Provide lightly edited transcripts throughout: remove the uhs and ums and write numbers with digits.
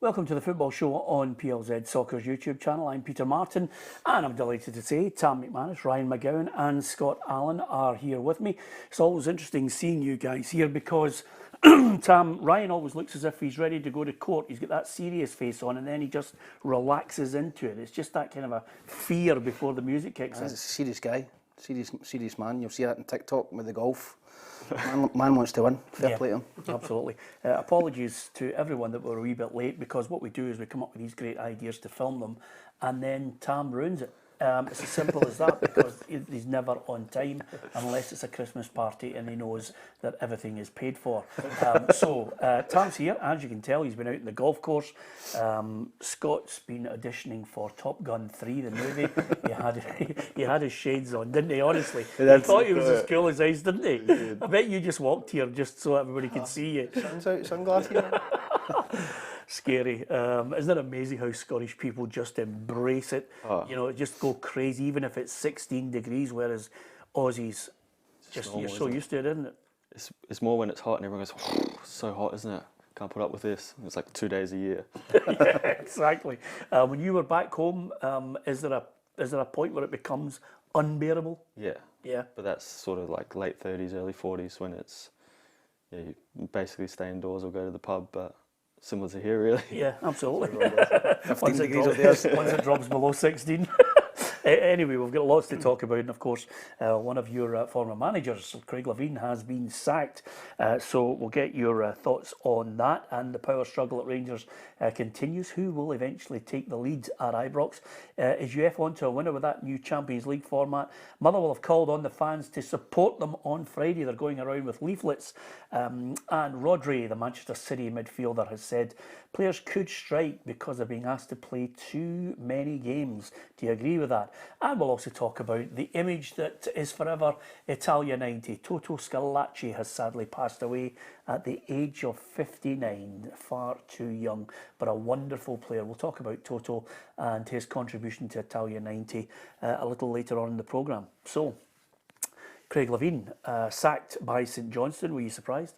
Welcome to the Football Show on PLZ Soccer's YouTube channel. I'm Peter Martin, and I'm delighted to say Tam McManus, Ryan McGowan and Scott Allen are here with me. It's always interesting seeing you guys here because Ryan always looks as if he's ready to go to court. He's got that serious face on and then he just relaxes into it. It's just that kind of a fear before the music kicks in. He's a serious guy, serious man. You'll see that on TikTok with the golf. Man wants to win. Fair play to him. Absolutely. Apologies to everyone that we're a wee bit late, because what we do is we come up with these great ideas to film them and then Tam ruins it. It's as simple as that, because he's never on time unless it's a Christmas party and he knows that everything is paid for. Tam's here. As you can tell, he's been out in the golf course. Scott's been auditioning for Top Gun 3, the movie. He had his shades on, didn't he? Honestly, he thought he was as cool as ice, didn't he? I bet you just walked here just so everybody could see you. Sun's out, sunglasses on. Scary. Isn't it amazing how Scottish people just embrace it? You know, just go crazy, even if it's 16 degrees, whereas Aussies, just normal, you're so used to it, isn't it? It's more when it's hot and everyone goes, oh, it's so hot, isn't it? Can't put up with this. It's like 2 days a year. Yeah, exactly. When you were back home, is there a point where it becomes unbearable? Yeah. Yeah. But that's sort of like late 30s, early 40s when it's, you basically stay indoors or go to the pub, but similar to here, really. Yeah, absolutely. 15 degrees of theirs. Once it drops below 16. Anyway, we've got lots to talk about, and of course, one of your former managers, Craig Levein, has been sacked. So we'll get your thoughts on that, and the power struggle at Rangers continues. Who will eventually take the lead at Ibrox? Is UEFA onto a winner with that new Champions League format? Motherwell have called on the fans to support them on Friday. They're going around with leaflets. And Rodri, the Manchester City midfielder, has said players could strike because they're being asked to play too many games. Do you agree with that? And we'll also talk about the image that is forever Italia 90. Toto Schillaci has sadly passed away at the age of 59. Far too young, but a wonderful player. We'll talk about Toto and his contribution to Italia 90 a little later on in the programme. So, Craig Levein, sacked by St Johnstone. Were you surprised?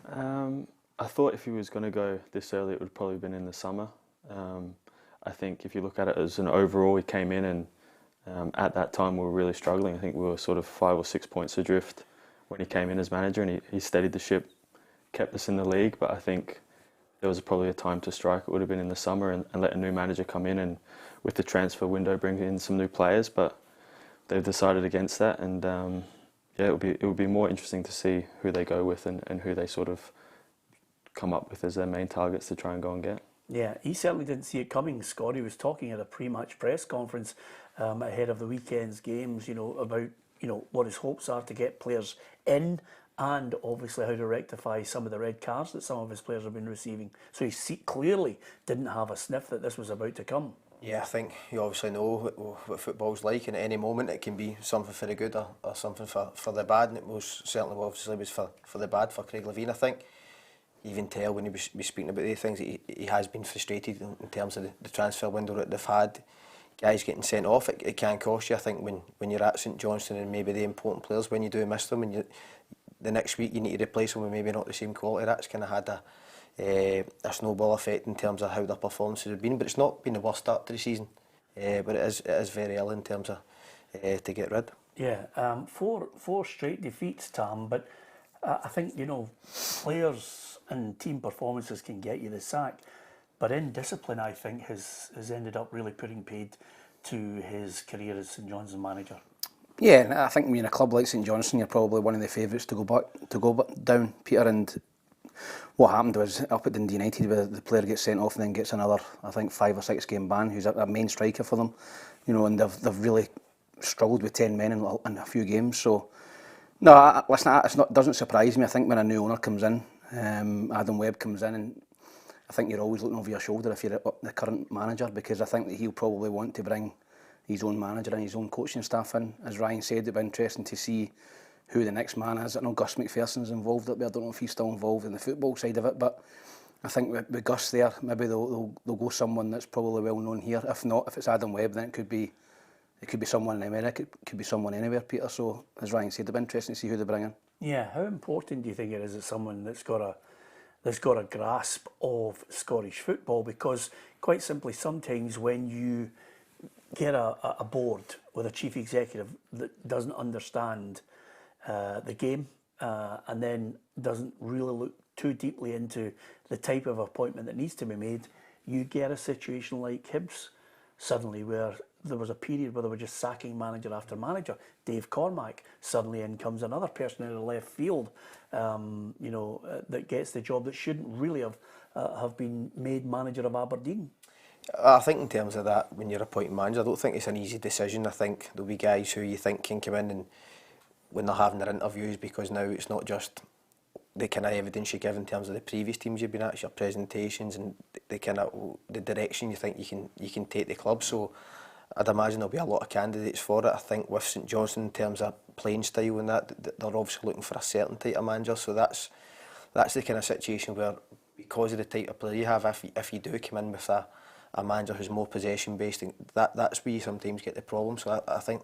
I thought if he was going to go this early, it would probably have been in the summer. I think if you look at it as an overall, he came in and at that time we were really struggling. I think we were sort of 5 or 6 points adrift when he came in as manager, and he steadied the ship, kept us in the league. But I think there was probably a time to strike. It would have been in the summer and let a new manager come in and with the transfer window bring in some new players. But they've decided against that, and it would be more interesting to see who they go with and who they sort of come up with as their main targets to try and go and get. Yeah, he certainly didn't see it coming, Scott. He was talking at a pre-match press conference ahead of the weekend's games, about, what his hopes are to get players in, and obviously how to rectify some of the red cards that some of his players have been receiving. So he clearly didn't have a sniff that this was about to come. Yeah, I think you obviously know what football's like, and at any moment it can be something for the good or something for the bad, and it most certainly obviously was for the bad for Craig Levein. I think you even tell when he was speaking about these things, he has been frustrated in terms of the transfer window that they've had. Guys getting sent off, it can cost you. I think when you're at St Johnstone and maybe the important players, when you do miss them, and the next week you need to replace them with maybe not the same quality, that's kind of had a snowball effect in terms of how their performances have been. But it's not been the worst start to the season, but it is very early in terms of to get rid. Yeah, four straight defeats, Tam, but I think, players and team performances can get you the sack, but indiscipline, I think, has ended up really putting paid to his career as St Johnstone manager. Yeah, I think in a club like St Johnstone, you're probably one of the favourites to go down, Peter. And what happened was up at Dundee United, where the player gets sent off and then gets another, I think, 5 or 6 game ban. Who's a main striker for them, and they've really struggled with 10 men in a few games. So no, listen, it doesn't surprise me. I think when a new owner comes in, Adam Webb comes in, and I think you're always looking over your shoulder if you're the current manager, because I think that he'll probably want to bring his own manager and his own coaching staff in. As Ryan said, it'd be interesting to see who the next man is. I know Gus McPherson's involved up there. I don't know if he's still involved in the football side of it, but I think with Gus there, maybe they'll go someone that's probably well known here. If not, if it's Adam Webb, then it could be someone in America, it could be someone anywhere, Peter. So as Ryan said, it'd be interesting to see who they bring in. Yeah, how important do you think it is that someone that's got that's got a grasp of Scottish football, because quite simply sometimes when you get a board with a chief executive that doesn't understand the game and then doesn't really look too deeply into the type of appointment that needs to be made, you get a situation like Hibs suddenly, where there was a period where they were just sacking manager after manager. Dave Cormack, suddenly in comes another person in the left field, that gets the job that shouldn't really have been made manager of Aberdeen. I think in terms of that, when you're appointing manager, I don't think it's an easy decision. I think there'll be guys who you think can come in and when they're having their interviews, because now it's not just the kind of evidence you give in terms of the previous teams you've been at, it's your presentations and the kind of the direction you think you can take the club. So I'd imagine there'll be a lot of candidates for it. I think with St Johnstone, in terms of playing style and that, they're obviously looking for a certain type of manager. So that's the kind of situation where, because of the type of player you have, if you do come in with a manager who's more possession based, that's where you sometimes get the problem. So I think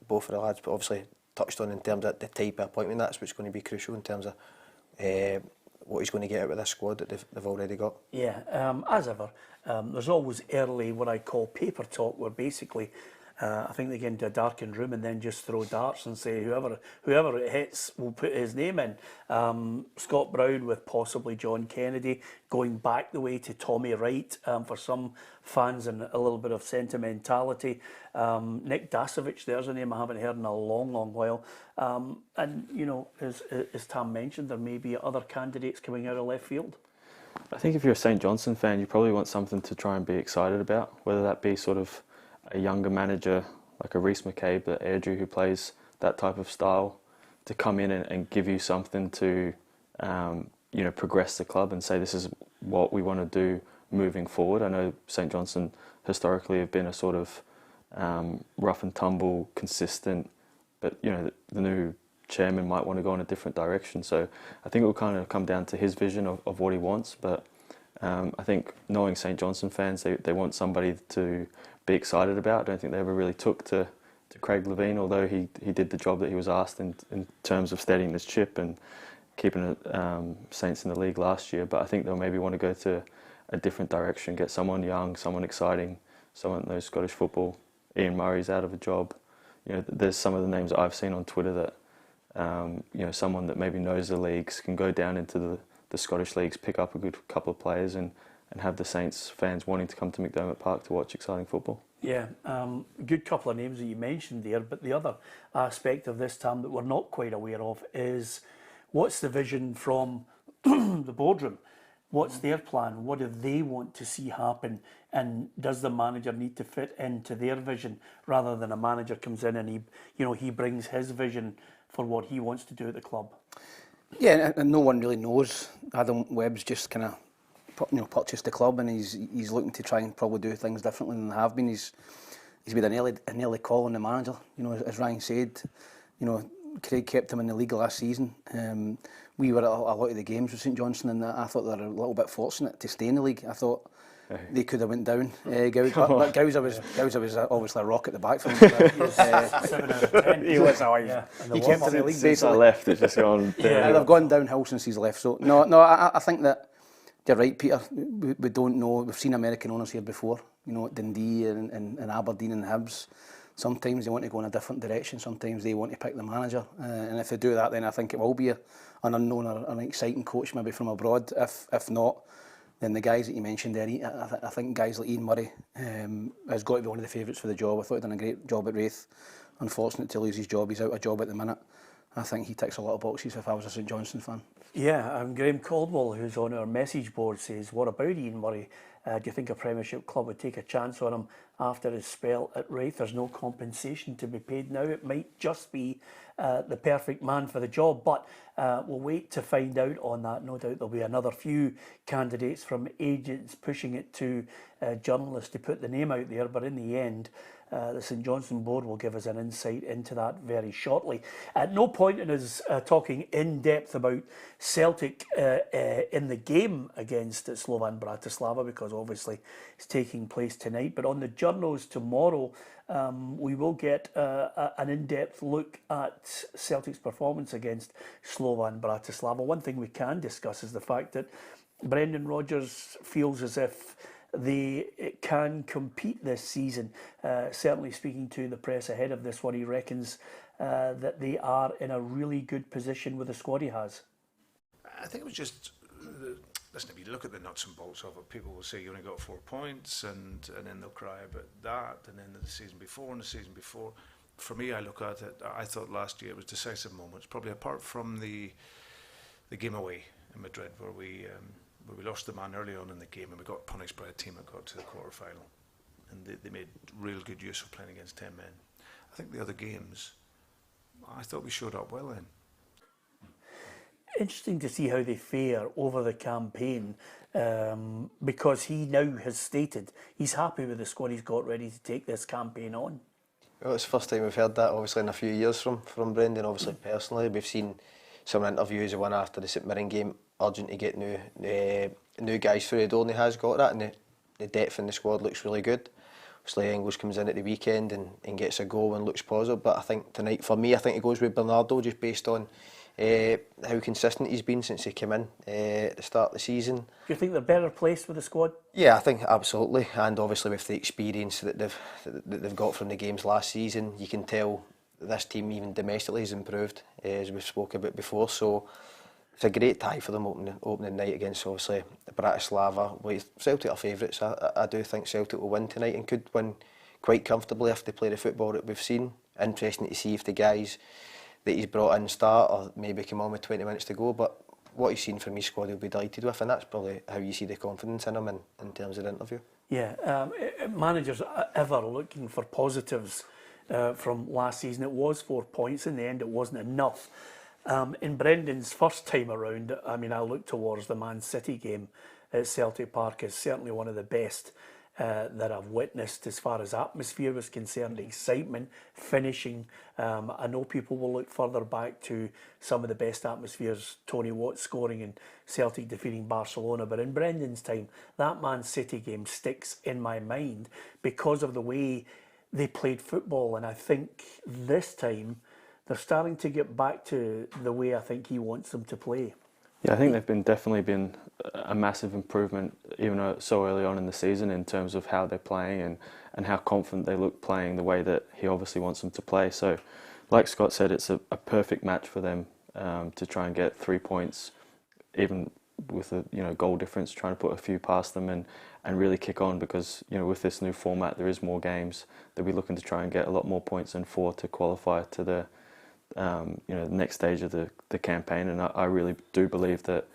both of the lads, but obviously touched on in terms of the type of appointment, that's what's going to be crucial in terms of what he's going to get out of this squad that they've already got. Yeah, as ever, there's always early what I call paper talk, where basically I think they get into a darkened room and then just throw darts and say whoever it hits will put his name in. Scott Brown with possibly John Kennedy, going back the way to Tommy Wright for some fans, and a little bit of sentimentality. Nick Dasovic, there's a name I haven't heard in a long, long while. And, as Tam mentioned, there may be other candidates coming out of left field. I think if you're a St Johnstone fan, you probably want something to try and be excited about, whether that be sort of a younger manager like a Rhys McCabe at Airdrie, who plays that type of style, to come in and give you something to progress the club and say this is what we want to do moving forward. I know St Johnstone historically have been a sort of rough and tumble, consistent, but the new chairman might want to go in a different direction. So I think it will kind of come down to his vision of what he wants. But I think, knowing St Johnstone fans, they want somebody to be excited about. I don't think they ever really took to Craig Levein, although he did the job that he was asked in terms of steadying this ship and keeping Saints in the league last year. But I think they'll maybe want to go to a different direction, get someone young, someone exciting, someone that knows Scottish football. Ian Murray's out of a job. There's some of the names that I've seen on Twitter that someone that maybe knows the leagues can go down into the Scottish leagues, pick up a good couple of players and have the Saints fans wanting to come to McDermott Park to watch exciting football. Yeah, good couple of names that you mentioned there, but the other aspect of this, Tam, that we're not quite aware of is what's the vision from the boardroom? What's their plan? What do they want to see happen? And does the manager need to fit into their vision, rather than a manager comes in and he brings his vision for what he wants to do at the club? Yeah, and no one really knows. Adam Webb's just kind of purchased the club, and he's looking to try and probably do things differently than they have been. He's made an early call on the manager. As Ryan said, Craig kept him in the league last season. We were at a lot of the games with St Johnstone, and I thought they were a little bit fortunate to stay in the league. I thought they could have went down. But Gowser was obviously a rock at the back for him. 7 out of 10. He was always. He kept in the league basically. Since I left, it's just gone. Yeah, they've gone downhill since he's left. So no, I think that you're right, Peter. We don't know. We've seen American owners here before. At Dundee and Aberdeen and Hibs. Sometimes they want to go in a different direction. Sometimes they want to pick the manager. And if they do that, then I think it will be an unknown or an exciting coach, maybe from abroad. If not, then the guys that you mentioned there, I think guys like Ian Murray has got to be one of the favourites for the job. I thought he'd done a great job at Wraith. Unfortunate to lose his job. He's out of job at the minute. I think he ticks a lot of boxes if I was a St Johnstone fan. Yeah, Graham Caldwell, who's on our message board, says, what about Ian Murray? Do you think a Premiership club would take a chance on him after his spell at Wraith? There's no compensation to be paid now. It might just be the perfect man for the job, but we'll wait to find out on that. No doubt there'll be another few candidates from agents pushing it to journalists to put the name out there, but in the end, The St Johnstone board will give us an insight into that very shortly. At no point in us talking in depth about Celtic in the game against Slovan Bratislava, because obviously it's taking place tonight. But on the journos tomorrow, we will get an in-depth look at Celtic's performance against Slovan Bratislava. One thing we can discuss is the fact that Brendan Rodgers feels as if they can compete this season. Certainly speaking to the press ahead of this one, he reckons that they are in a really good position with the squad he has. I think it was just, listen, if you look at the nuts and bolts of it, people will say you only got 4 points and then they'll cry about that, and then the season before and the season before. For me, I look at it, I thought last year it was decisive moments, probably apart from the game away in Madrid where we lost the man early on in the game and we got punished by a team that got to the quarter-final, and they made real good use of playing against 10 men. I think the other games, I thought we showed up well in. Interesting to see how they fare over the campaign, because he now has stated he's happy with the squad he's got ready to take this campaign on. Well, it's the first time we've heard that, obviously, in a few years from Brendan. Obviously, personally, we've seen some interviews, the one after the St Mirren game, urgent to get new guys through the door, and he has got that, and the depth in the squad looks really good. Obviously, English comes in at the weekend and gets a goal and looks positive, but I think tonight, for me, I think it goes with Bernardo, just based on how consistent he's been since he came in at the start of the season. Do you think they're better placed with the squad? Yeah, I think absolutely, and obviously with the experience that they've got from the games last season, you can tell this team even domestically has improved, as we've spoken about before. So it's a great tie for them opening night against obviously Bratislava. Well, Celtic are favourites. I do think Celtic will win tonight and could win quite comfortably if they play the football that we've seen. Interesting to see if the guys that he's brought in start or maybe come on with 20 minutes to go, but what he's seen from his squad he'll be delighted with, and that's probably how you see the confidence in him in terms of the interview. Yeah, managers ever looking for positives from last season. It was 4 points. In the end, it wasn't enough. In Brendan's first time around, I mean, I look towards the Man City game at Celtic Park as certainly one of the best that I've witnessed as far as atmosphere was concerned, excitement, finishing. I know people will look further back to some of the best atmospheres, Tony Watt scoring and Celtic defeating Barcelona, but in Brendan's time, that Man City game sticks in my mind because of the way they played football, and I think this time they're starting to get back to the way I think he wants them to play. Yeah, I think they've definitely been a massive improvement, even though so early on in the season, in terms of how they're playing and how confident they look playing the way that he obviously wants them to play. So, like Scott said, it's a perfect match for them to try and get 3 points, even with a goal difference, trying to put a few past them and really kick on, because with this new format there is more games. They'll be looking to try and get a lot more points than 4 to qualify to the the next stage of the campaign, and I really do believe that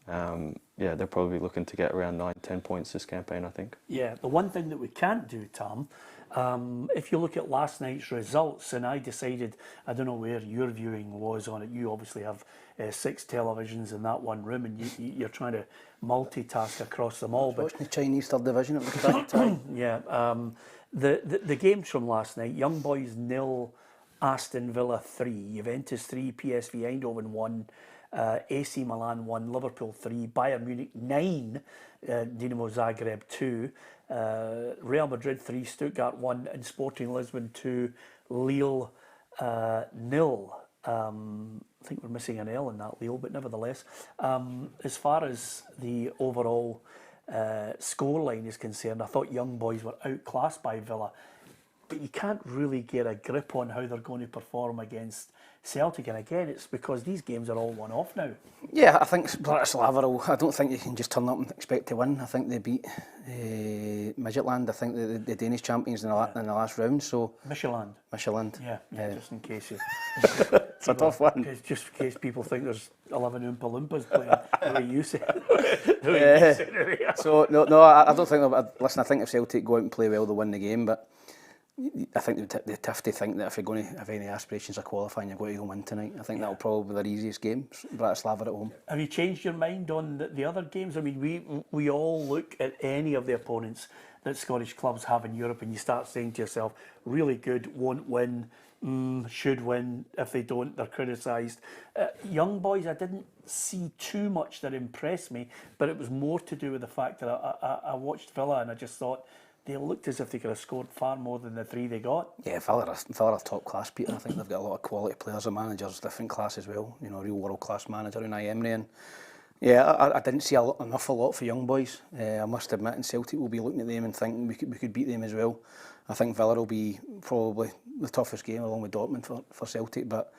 they're probably looking to get around 9-10 points this campaign, I think. Yeah, the one thing that we can't do, Tom, if you look at last night's results, and I decided, I don't know where your viewing was on it, you obviously have 6 televisions in that one room, and you're trying to multitask across them all. But watching the Chinese third division at the time. Yeah, the games from last night: Young Boys 0, Aston Villa 3, Juventus 3, PSV Eindhoven 1, AC Milan 1, Liverpool 3, Bayern Munich 9, Dynamo Zagreb 2, Real Madrid 3, Stuttgart 1, and Sporting Lisbon 2, Lille 0. I think we're missing an L in that, Lille, but nevertheless, as far as the overall scoreline is concerned, I thought Young Boys were outclassed by Villa. But you can't really get a grip on how they're going to perform against Celtic. And again, it's because these games are all one-off now. Yeah, I think Bratislava, I don't think you can just turn up and expect to win. I think they beat Midtjylland, I think the Danish champions in the last round. So Michelin. Yeah, just in case you... It's a tough one. Just in case people think there's 11 Oompa Loompas playing, the way you say it. So, no, I don't think... Listen, I think if Celtic go out and play well, they'll win the game, but I think they'd have to think that if you're going to have any aspirations of qualifying, you're going to go win tonight. I think that'll probably be their easiest game, Bratislava at home. Have you changed your mind on the other games? I mean, we all look at any of the opponents that Scottish clubs have in Europe, and you start saying to yourself, really good, won't win, should win. If they don't, they're criticised. Young boys, I didn't see too much that impressed me, but it was more to do with the fact that I watched Villa and I just thought they looked as if they could have scored far more than the 3 they got. Yeah, Villa are top class, Peter. I think they've got a lot of quality players and managers, different class as well. You know, real world class manager Unai Emery. And yeah, I didn't see an awful lot for young boys. I must admit, and Celtic will be looking at them and thinking we could beat them as well. I think Villa will be probably the toughest game along with Dortmund for Celtic. But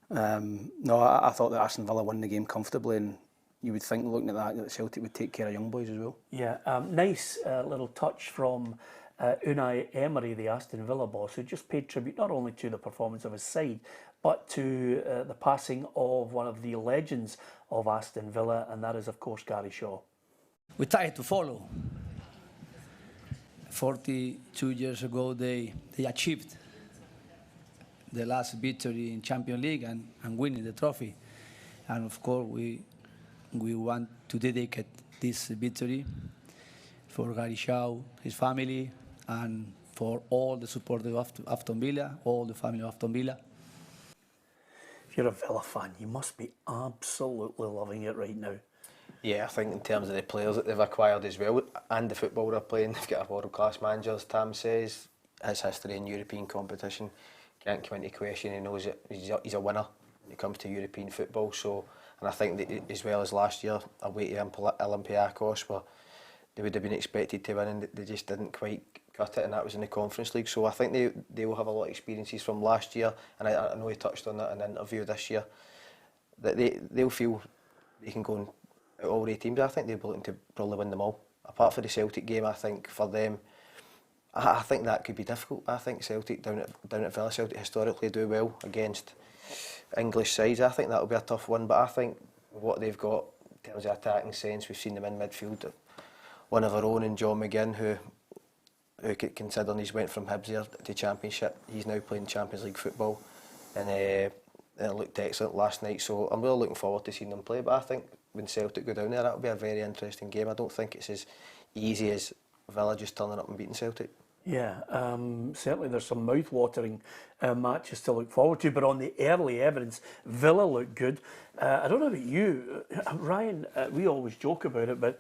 no, I thought that Aston Villa won the game comfortably, and you would think, looking at that Celtic would take care of young boys as well. Yeah, nice little touch from Unai Emery, the Aston Villa boss, who just paid tribute not only to the performance of his side, but to the passing of one of the legends of Aston Villa, and that is, of course, Gary Shaw. We tried to follow. 42 years ago, they achieved the last victory in Champions League and winning the trophy. And of course, we want to dedicate this victory for Gary Shaw, his family, and for all the supporters of Aston Villa, all the family of Aston Villa. If you're a Villa fan, you must be absolutely loving it right now. Yeah, I think in terms of the players that they've acquired as well, and the football they're playing, they've got a world-class manager, as Tam says. His history in European competition can't come into question. He knows that he's a winner when it comes to European football. So, and I think that as well as last year, away to Olympiacos, where they would have been expected to win and they just didn't quite cut it, and that was in the Conference League. So I think they will have a lot of experiences from last year, and I know he touched on that in an interview this year, that they'll feel they can go and out all 8 teams. I think they'll be looking to probably win them all. Apart from the Celtic game, I think for them, I think that could be difficult. I think Celtic down at Villa, Celtic historically do well against English sides. I think that will be a tough one, but I think what they've got in terms of attacking sense, we've seen them in midfield. One of our own, in John McGinn, who considering he's went from Hibs here to Championship, he's now playing Champions League football, and it looked excellent last night. So I'm really looking forward to seeing them play. But I think when Celtic go down there, that'll be a very interesting game. I don't think it's as easy as Villa just turning up and beating Celtic. Yeah, certainly there's some mouth-watering matches to look forward to, but on the early evidence, Villa look good. I don't know about you, Ryan, we always joke about it, but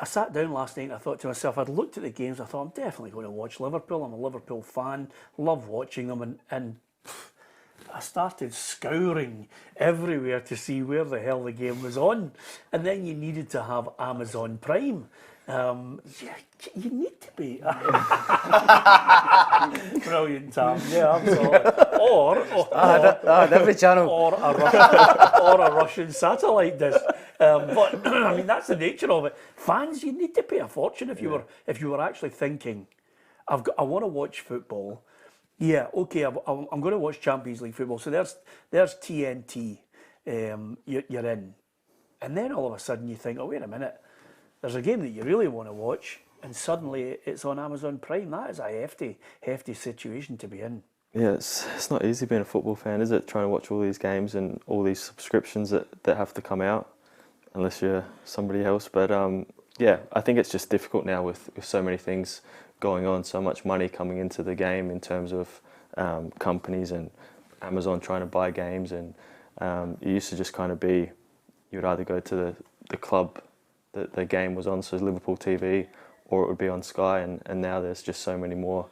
I sat down last night and I thought to myself, I'd looked at the games, I thought, I'm definitely going to watch Liverpool. I'm a Liverpool fan, love watching them, and I started scouring everywhere to see where the hell the game was on. And then you needed to have Amazon Prime. You need to be. Brilliant, Tam. Yeah, absolutely. Or every channel. Or a Russian satellite dish. But I mean, that's the nature of it. Fans, you need to pay a fortune if you were actually thinking, I want to watch football. Yeah, okay, I'm going to watch Champions League football. So there's TNT. You're in, and then all of a sudden you think, oh wait a minute, there's a game that you really want to watch, and suddenly it's on Amazon Prime. That is a hefty situation to be in. Yeah, it's not easy being a football fan, is it? Trying to watch all these games and all these subscriptions that have to come out, unless you're somebody else. But yeah, I think it's just difficult now with so many things going on, so much money coming into the game in terms of companies and Amazon trying to buy games. And it used to just kind of be, you would either go to the club that the game was on, so Liverpool TV, or it would be on Sky, and now there's just so many more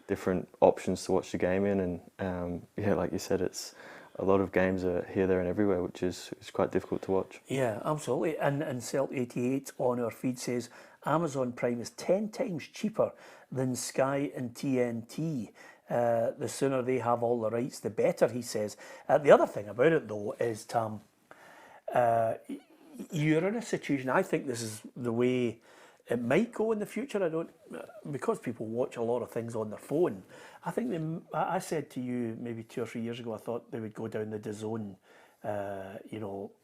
different options to watch the game in, and yeah, like you said, it's a lot of games are here, there and everywhere, which is quite difficult to watch. Yeah, absolutely. And Celt88 on our feed says Amazon Prime is 10 times cheaper than Sky and TNT. The sooner they have all the rights, the better, he says. The other thing about it, though, is, Tam, you're in a situation, I think this is the way it might go in the future. Because people watch a lot of things on their phone, I think I said to you maybe 2 or 3 years ago, I thought they would go down the DAZN,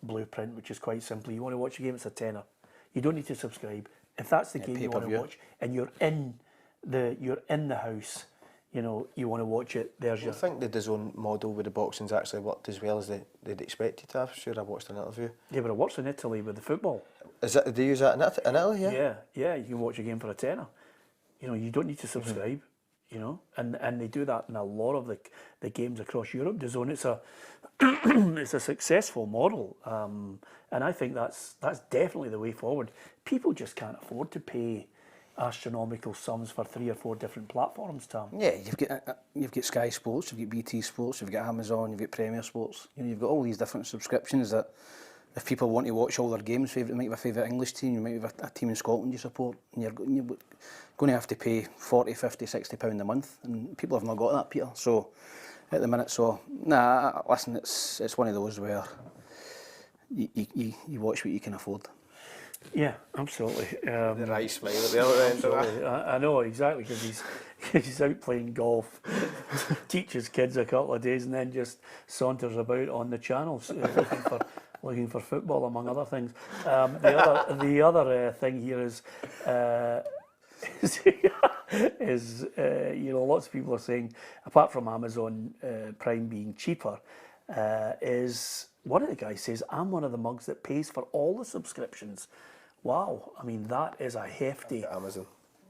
blueprint, which is quite simple. You want to watch a game, it's a tenner. You don't need to subscribe. If that's the game you want to watch, and you're in the house, you want to watch it. I think the DAZN model with the boxing's actually worked as well as they'd expected to have. Sure, I watched an interview. Yeah, but it works in Italy with the football. Do they use that in Italy? Yeah. Yeah, you can watch a game for a tenner. You know, you don't need to subscribe. You know, and they do that in a lot of the games across Europe. DAZN, it's a it's a successful model, and I think that's definitely the way forward. People just can't afford to pay astronomical sums for 3 or 4 different platforms, Tom. Yeah, you've got Sky Sports, you've got BT Sports, you've got Amazon, you've got Premier Sports. You know, you've got all these different subscriptions that, if people want to watch all their games, you might have a favourite English team, you might have a team in Scotland you support, and you're going to have to pay 40, 50, 60 pound a month, and people have not got that, Peter. So at the minute, listen, it's one of those where you watch what you can afford. Yeah, absolutely. The right smile at the other end of that. I know, exactly, because he's out playing golf, teaches kids a couple of days, and then just saunters about on the channels looking for football, among other things. The other thing here is you know, lots of people are saying, apart from Amazon Prime being cheaper, is one of the guys says, I'm one of the mugs that pays for all the subscriptions. Wow, I mean, that is a hefty... I've got Amazon.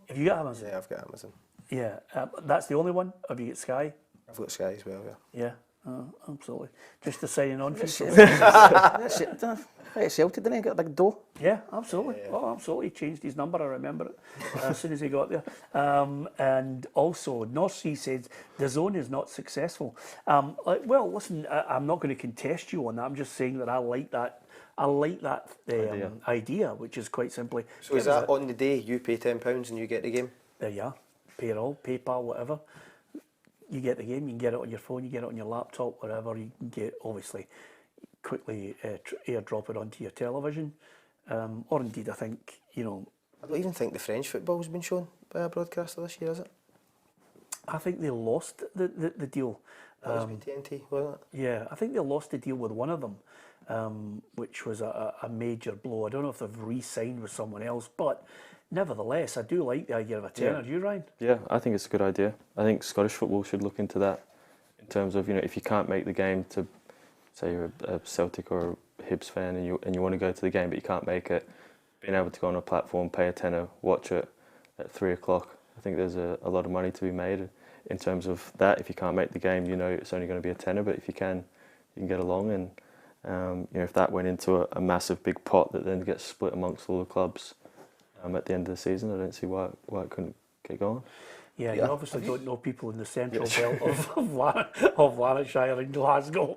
Have you got Amazon? Yeah, I've got Amazon. Yeah, that's the only one? Have you got Sky? I've got Sky as well, yeah. Yeah, absolutely. Just a signing on fee. Celtic didn't he get a big dough? Yeah, absolutely. Yeah. Oh, absolutely. He changed his number, I remember it, as soon as he got there. And also, North Sea says, DAZN is not successful. Well, listen, I'm not going to contest you on that. I'm just saying that I like that idea, which is quite simply... So is that on the day you pay £10 and you get the game? There you are. Pay it all, PayPal, whatever. You get the game, you can get it on your phone, you get it on your laptop, wherever. You can get, obviously, quickly airdrop it onto your television. Or indeed, I think, you know... I don't even think the French football's been shown by a broadcaster this year, is it? I think they lost the deal. That was with TNT, wasn't it? Yeah, I think they lost the deal with one of them, which was a major blow. I don't know if they've re-signed with someone else, but nevertheless, I do like the idea of a tenner. Do you, Ryan? Yeah, I think it's a good idea. I think Scottish football should look into that in terms of, you know, if you can't make the game to, say you're a Celtic or a Hibs fan and you want to go to the game but you can't make it, being able to go on a platform, pay a tenner, watch it at 3 o'clock. I think there's a lot of money to be made in terms of that. If you can't make the game, you know it's only going to be a tenner, but if you can get along. And you know, if that went into a massive big pot that then gets split amongst all the clubs at the end of the season, I don't see why it couldn't get going. Yeah, you obviously don't know people in the central belt of Lanarkshire and Glasgow.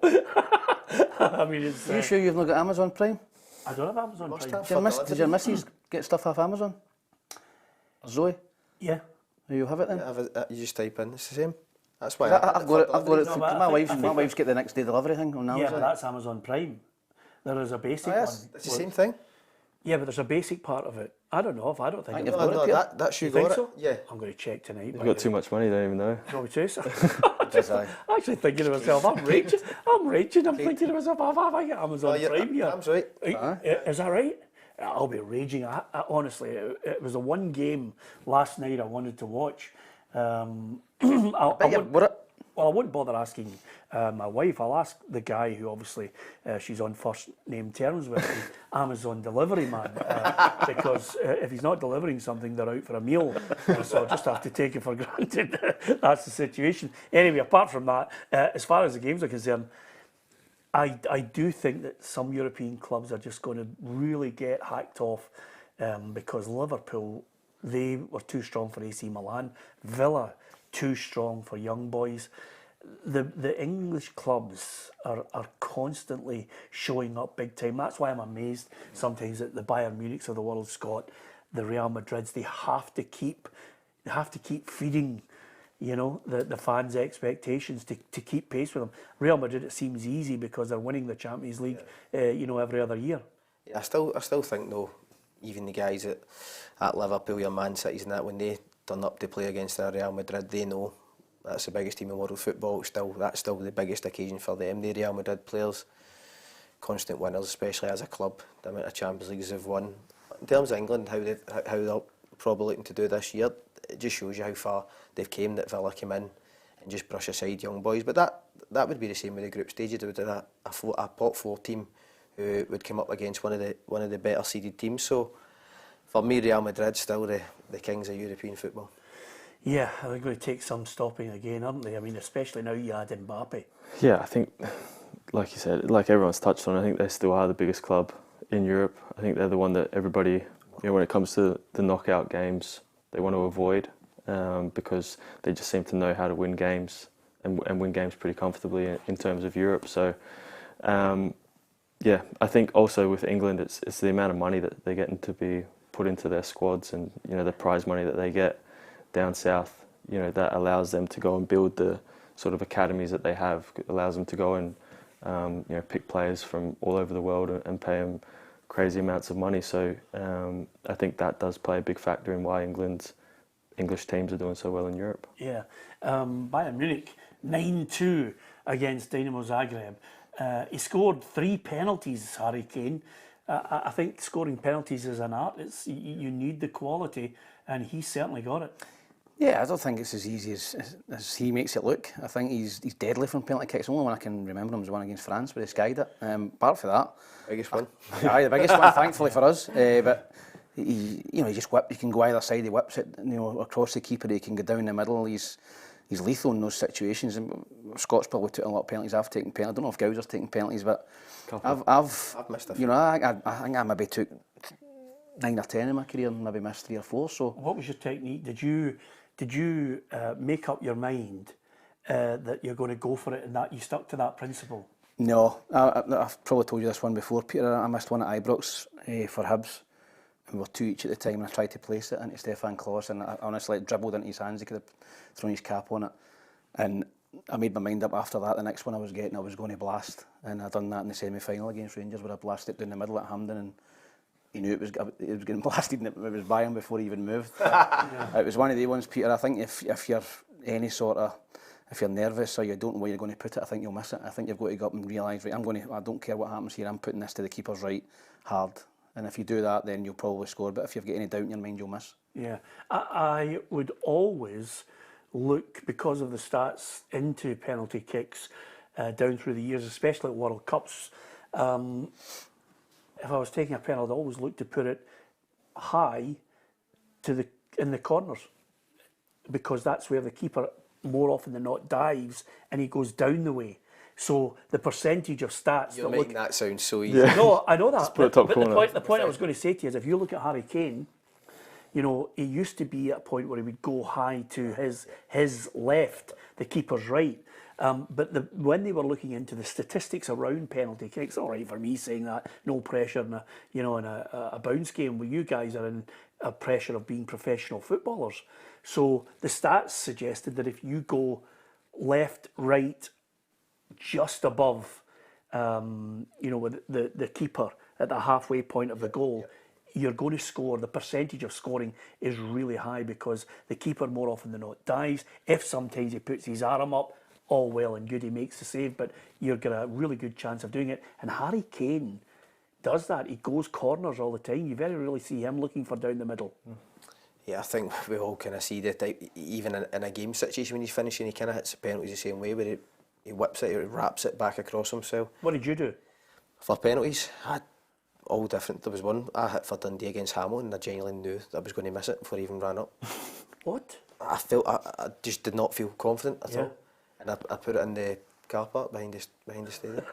I mean, it's... Are you sure you've not got Amazon Prime? I don't have Amazon Prime. Did your missus get stuff off Amazon? Zoe? Yeah. You have it then? Yeah, you just type in, it's the same. That's why I've got it. No, My wife's get the next day delivery thing on Amazon. Yeah, but that's Amazon Prime. There is a basic one. It's the same thing. Yeah, but there's a basic part of it. I don't know. I don't think you've got it. That's you think got so? it. Yeah. I'm going to check tonight. You've got too much money, don't even know. Probably too. I'm actually thinking to myself, I'm raging. I'm thinking to myself, have I got Amazon Prime here? That's right. Is that right? I'll be raging. I honestly, it was the one game last night I wanted to watch. Well, I won't bother asking my wife. I'll ask the guy who obviously she's on first name terms with, the Amazon delivery man, because if he's not delivering something, they're out for a meal. So I'll just have to take it for granted. That's the situation. Anyway, apart from that, as far as the games are concerned, I do think that some European clubs are just going to really get hacked off because Liverpool, they were too strong for AC Milan. Villa, too strong for young boys. The English clubs are constantly showing up big time. That's why I'm amazed sometimes that the Bayern Munichs of the world, Scott, the Real Madrids, they have to keep feeding, you know, the fans' expectations to keep pace with them. Real Madrid, it seems easy because they're winning the Champions League, you know, every other year. Yeah, I still think though, even the guys at Liverpool, your Man Cities and that, when they turn up to play against the Real Madrid, they know that's the biggest team in world football. That's still the biggest occasion for them. The Real Madrid players, constant winners, especially as a club. The amount of Champions Leagues they've won. In terms of England, how they're probably looking to do this year, it just shows you how far they've came. That Villa came in and just brush aside young boys. But that would be the same with the group stages. They would do that a pot 4 team who would come up against one of the better seeded teams. So for me, Real Madrid still the kings of European football. Yeah, they're going to take some stopping again, aren't they? I mean, especially now you add Mbappe. Yeah, I think, like you said, like everyone's touched on, I think they still are the biggest club in Europe. I think they're the one that everybody, when it comes to the knockout games, they want to avoid because they just seem to know how to win games and win games pretty comfortably in terms of Europe. So, yeah, I think also with England, it's the amount of money that they're getting to be put into their squads, and the prize money that they get down south. That allows them to go and build the sort of academies that they have. It allows them to go and pick players from all over the world and pay them crazy amounts of money. So I think that does play a big factor in why English teams are doing so well in Europe. Yeah, Bayern Munich 9-2 against Dynamo Zagreb. He scored 3 penalties, Harry Kane. I think scoring penalties is an art. You need the quality, and he certainly got it. Yeah, I don't think it's as easy as he makes it look. I think he's deadly from penalty kicks. The only one I can remember him was one against France, where he skied it. Apart from that, Biggest one. Aye, the biggest one, thankfully for us. But he just he can go either side. He whips it, across the keeper. He can go down the middle. He's lethal in those situations. And Scott's probably took a lot of penalties. I've taken penalties. I don't know if Gowser's taking penalties, but I've missed a few. I think I maybe took 9 or 10 in my career, and maybe missed 3 or 4. So what was your technique? Did you make up your mind that you're going to go for it, and that you stuck to that principle? No, I've probably told you this one before, Peter. I missed one at Ibrox for Hibs. We were 2 each at the time, and I tried to place it into Stefan Klos, and I honestly dribbled into his hands. He could have thrown his cap on it, and I made my mind up after that. The next one I was going to blast, and I done that in the semi-final against Rangers, where I blasted it down the middle at Hampden, and he knew it was getting blasted, and it was Bayern before he even moved. It was one of the ones, Peter. I think if you're if you're nervous or you don't know where you're going to put it, I think you'll miss it. I think you've got to go up and realise, right, I don't care what happens here, I'm putting this to the keeper's right hard. And if you do that, then you'll probably score. But if you've got any doubt in your mind, you'll miss. Yeah, I would always look, because of the stats, into penalty kicks down through the years, especially at World Cups. If I was taking a penalty, I'd always look to put it high in the corners, because that's where the keeper more often than not dives, and he goes down the way. So the percentage of stats... You're making that sound so easy. Yeah. No, I know that. Put But top corner. the point I was going to say to you is, if you look at Harry Kane, he used to be at a point where he would go high to his left, the keeper's right. But when they were looking into the statistics around penalty kicks, all right for me saying that, no pressure in a bounce game, where you guys are in a pressure of being professional footballers. So the stats suggested that if you go left, right, just above, with the keeper at the halfway point of the goal, you're going to score. The percentage of scoring is really high, because the keeper more often than not dives. If sometimes he puts his arm up, all well and good, he makes the save, but you've got a really good chance of doing it. And Harry Kane does that. He goes corners all the time. You very rarely see him looking for down the middle. Yeah, I think we all kind of see the type, even in a game situation when he's finishing, he kind of hits the penalties the same way, where he whips it, he wraps it back across himself. What did you do? For penalties, all different. There was one I hit for Dundee against Hamilton, and I genuinely knew that I was going to miss it before I even ran up. What? I just did not feel confident at all, and I put it in the car park behind the stadium.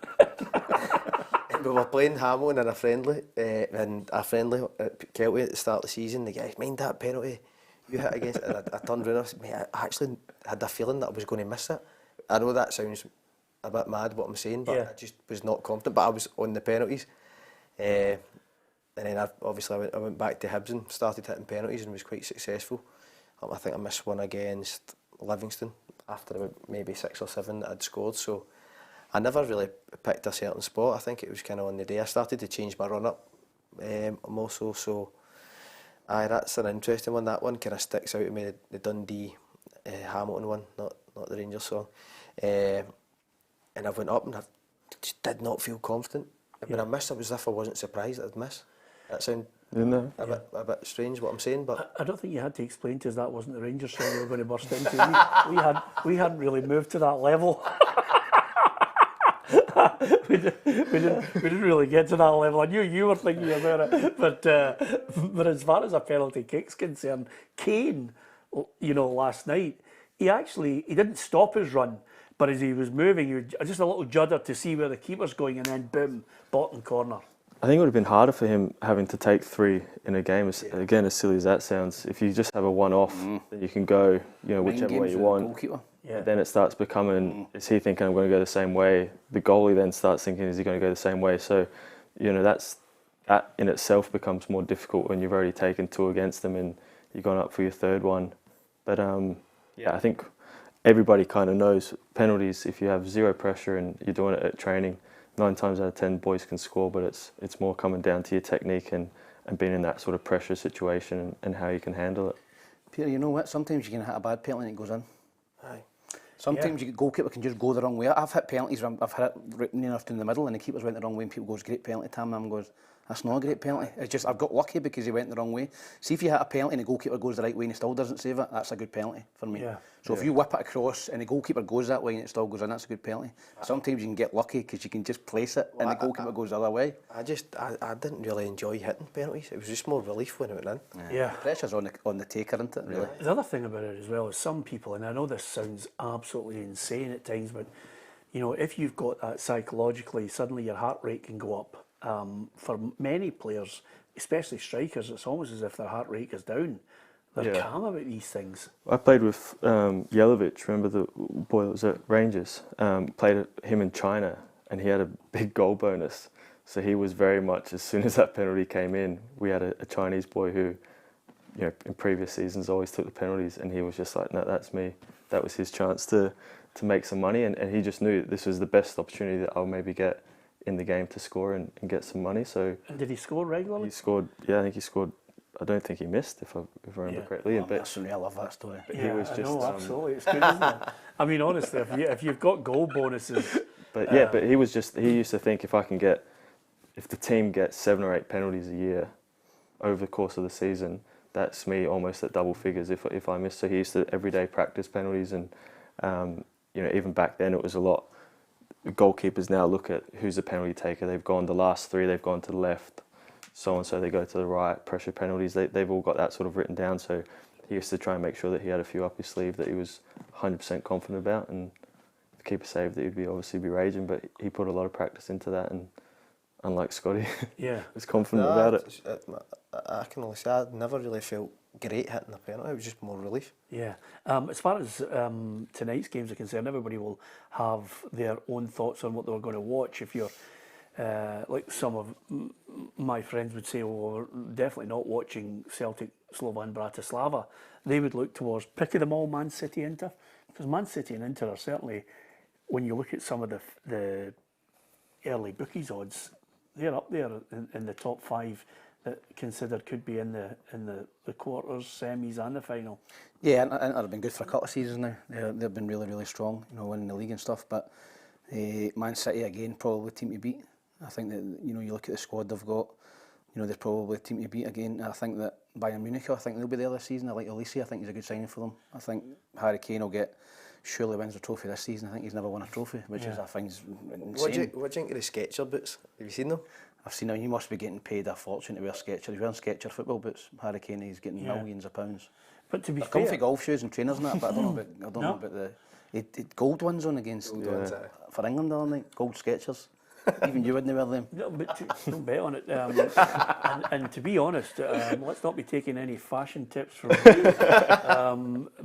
And we were playing Hamilton in a friendly at Kelty at the start of the season. The guy, mind that penalty you hit against it, and I turned around and I said, mate, I actually had a feeling that I was going to miss it. I know that sounds a bit mad what I'm saying, but I just was not confident. But I was on the penalties, and then I went back to Hibs and started hitting penalties and was quite successful. I think I missed one against Livingston after about maybe 6 or 7 that I'd scored. So I never really picked a certain spot. I think it was kind of on the day I started to change my run up more so. So that's an interesting one. That one kind of sticks out to me, the Dundee Hamilton one, not the Rangers song. And I went up and I just did not feel confident. When I missed, it was as if I wasn't surprised that I'd miss. That sounded a bit strange what I'm saying, but I don't think you had to explain to us that wasn't the Rangers song we were going to burst into. We hadn't really moved to that level. we didn't really get to that level. I knew you were thinking about it, but as far as a penalty kick's concerned, Kane last night, he didn't stop his run, but as he was moving, he would just a little judder to see where the keeper's going, and then boom, bottom corner. I think it would have been harder for him having to take 3 in a game. Again, as silly as that sounds, if you just have a one-off, then you can go, whichever way you want. Yeah. Then it starts becoming, is he thinking I'm going to go the same way? The goalie then starts thinking, is he going to go the same way? So, that in itself becomes more difficult when you've already taken 2 against them and you've gone up for your 3rd one. But I think everybody kind of knows penalties, if you have 0 pressure and you're doing it at training, 9 times out of 10 boys can score, but it's more coming down to your technique and being in that sort of pressure situation and how you can handle it. Peter, you know what? Sometimes you can hit a bad penalty and it goes in. Aye. Sometimes your goalkeeper can just go the wrong way. I've hit penalties where I've hit it right near enough in the middle and the keeper's went the wrong way and people goes, great penalty, Tam. And goes, that's not a great penalty. It's just I've got lucky because he went the wrong way. See if you hit a penalty and the goalkeeper goes the right way and he still doesn't save it, that's a good penalty for me. Yeah. So if you whip it across and the goalkeeper goes that way and it still goes in, that's a good penalty. Sometimes you can get lucky because you can just place it and the goalkeeper goes the other way. I didn't really enjoy hitting penalties. It was just more relief when it went in. Yeah. Pressure's on the taker, isn't it, really? The other thing about it as well is some people, and I know this sounds absolutely insane at times, but if you've got that psychologically, suddenly your heart rate can go up. For many players, especially strikers, it's almost as if their heart rate goes down. They're calm about these things. I played with Jelavic, remember the boy that was at Rangers? Played him in China and he had a big goal bonus. So he was very much, as soon as that penalty came in, we had a Chinese boy who, in previous seasons always took the penalties and he was just like, no, that's me. That was his chance to make some money and he just knew this was the best opportunity that I'll maybe get in the game to score and get some money. So and did he score regularly? He scored, I think he scored. I don't think he missed, if I remember correctly. Oh, I love that story. He was just, absolutely. It's good, isn't it? I mean, honestly, if you've got goal bonuses... But he used to think if the team gets 7 or 8 penalties a year over the course of the season, that's me almost at double figures if I miss. So he used to everyday practice penalties and, even back then it was a lot. Goalkeepers now look at who's the penalty taker. They've gone the last 3, they've gone to the left, so and so they go to the right. Pressure penalties, they've all got that sort of written down. So he used to try and make sure that he had a few up his sleeve that he was 100% confident about. And if the keeper saved it, he'd obviously be raging, but he put a lot of practice into that. And unlike Scotty, was confident about it. I can only say I never really felt great hitting a penalty. It was just more relief. Yeah. As far as tonight's games are concerned, everybody will have their own thoughts on what they were going to watch. If you're like some of my friends would say, we're definitely not watching Celtic Slovan Bratislava. They would look towards pick of them all, Man City, Inter, because Man City and Inter are certainly, when you look at some of the early bookies odds, they're up there in the top 5 that considered could be in the quarters, semis and the final. Yeah, and they've been good for a couple of seasons now. They've been really, really strong, winning the league and stuff. But Man City, again, probably the team to beat. I think that, you look at the squad they've got, they're probably the team to beat again. I think that Bayern Munich, I think they'll be there this season. I like Olise, I think he's a good signing for them. I think Harry Kane will surely wins the trophy this season. I think he's never won a trophy, which is, I think, is insane. What do you think of the Skechers boots? Have you seen them? I've seen him. He must be getting paid a fortune to wear Skechers. He's wearing Skechers football boots. Harry Kane, he's getting millions of pounds. But to be fair, comfy golf shoes and trainers and that. But I don't know about the. He gold ones on against for England the other night. Gold Skechers. Even you wouldn't wear them. No, but don't bet on it. And to be honest, let's not be taking any fashion tips from me,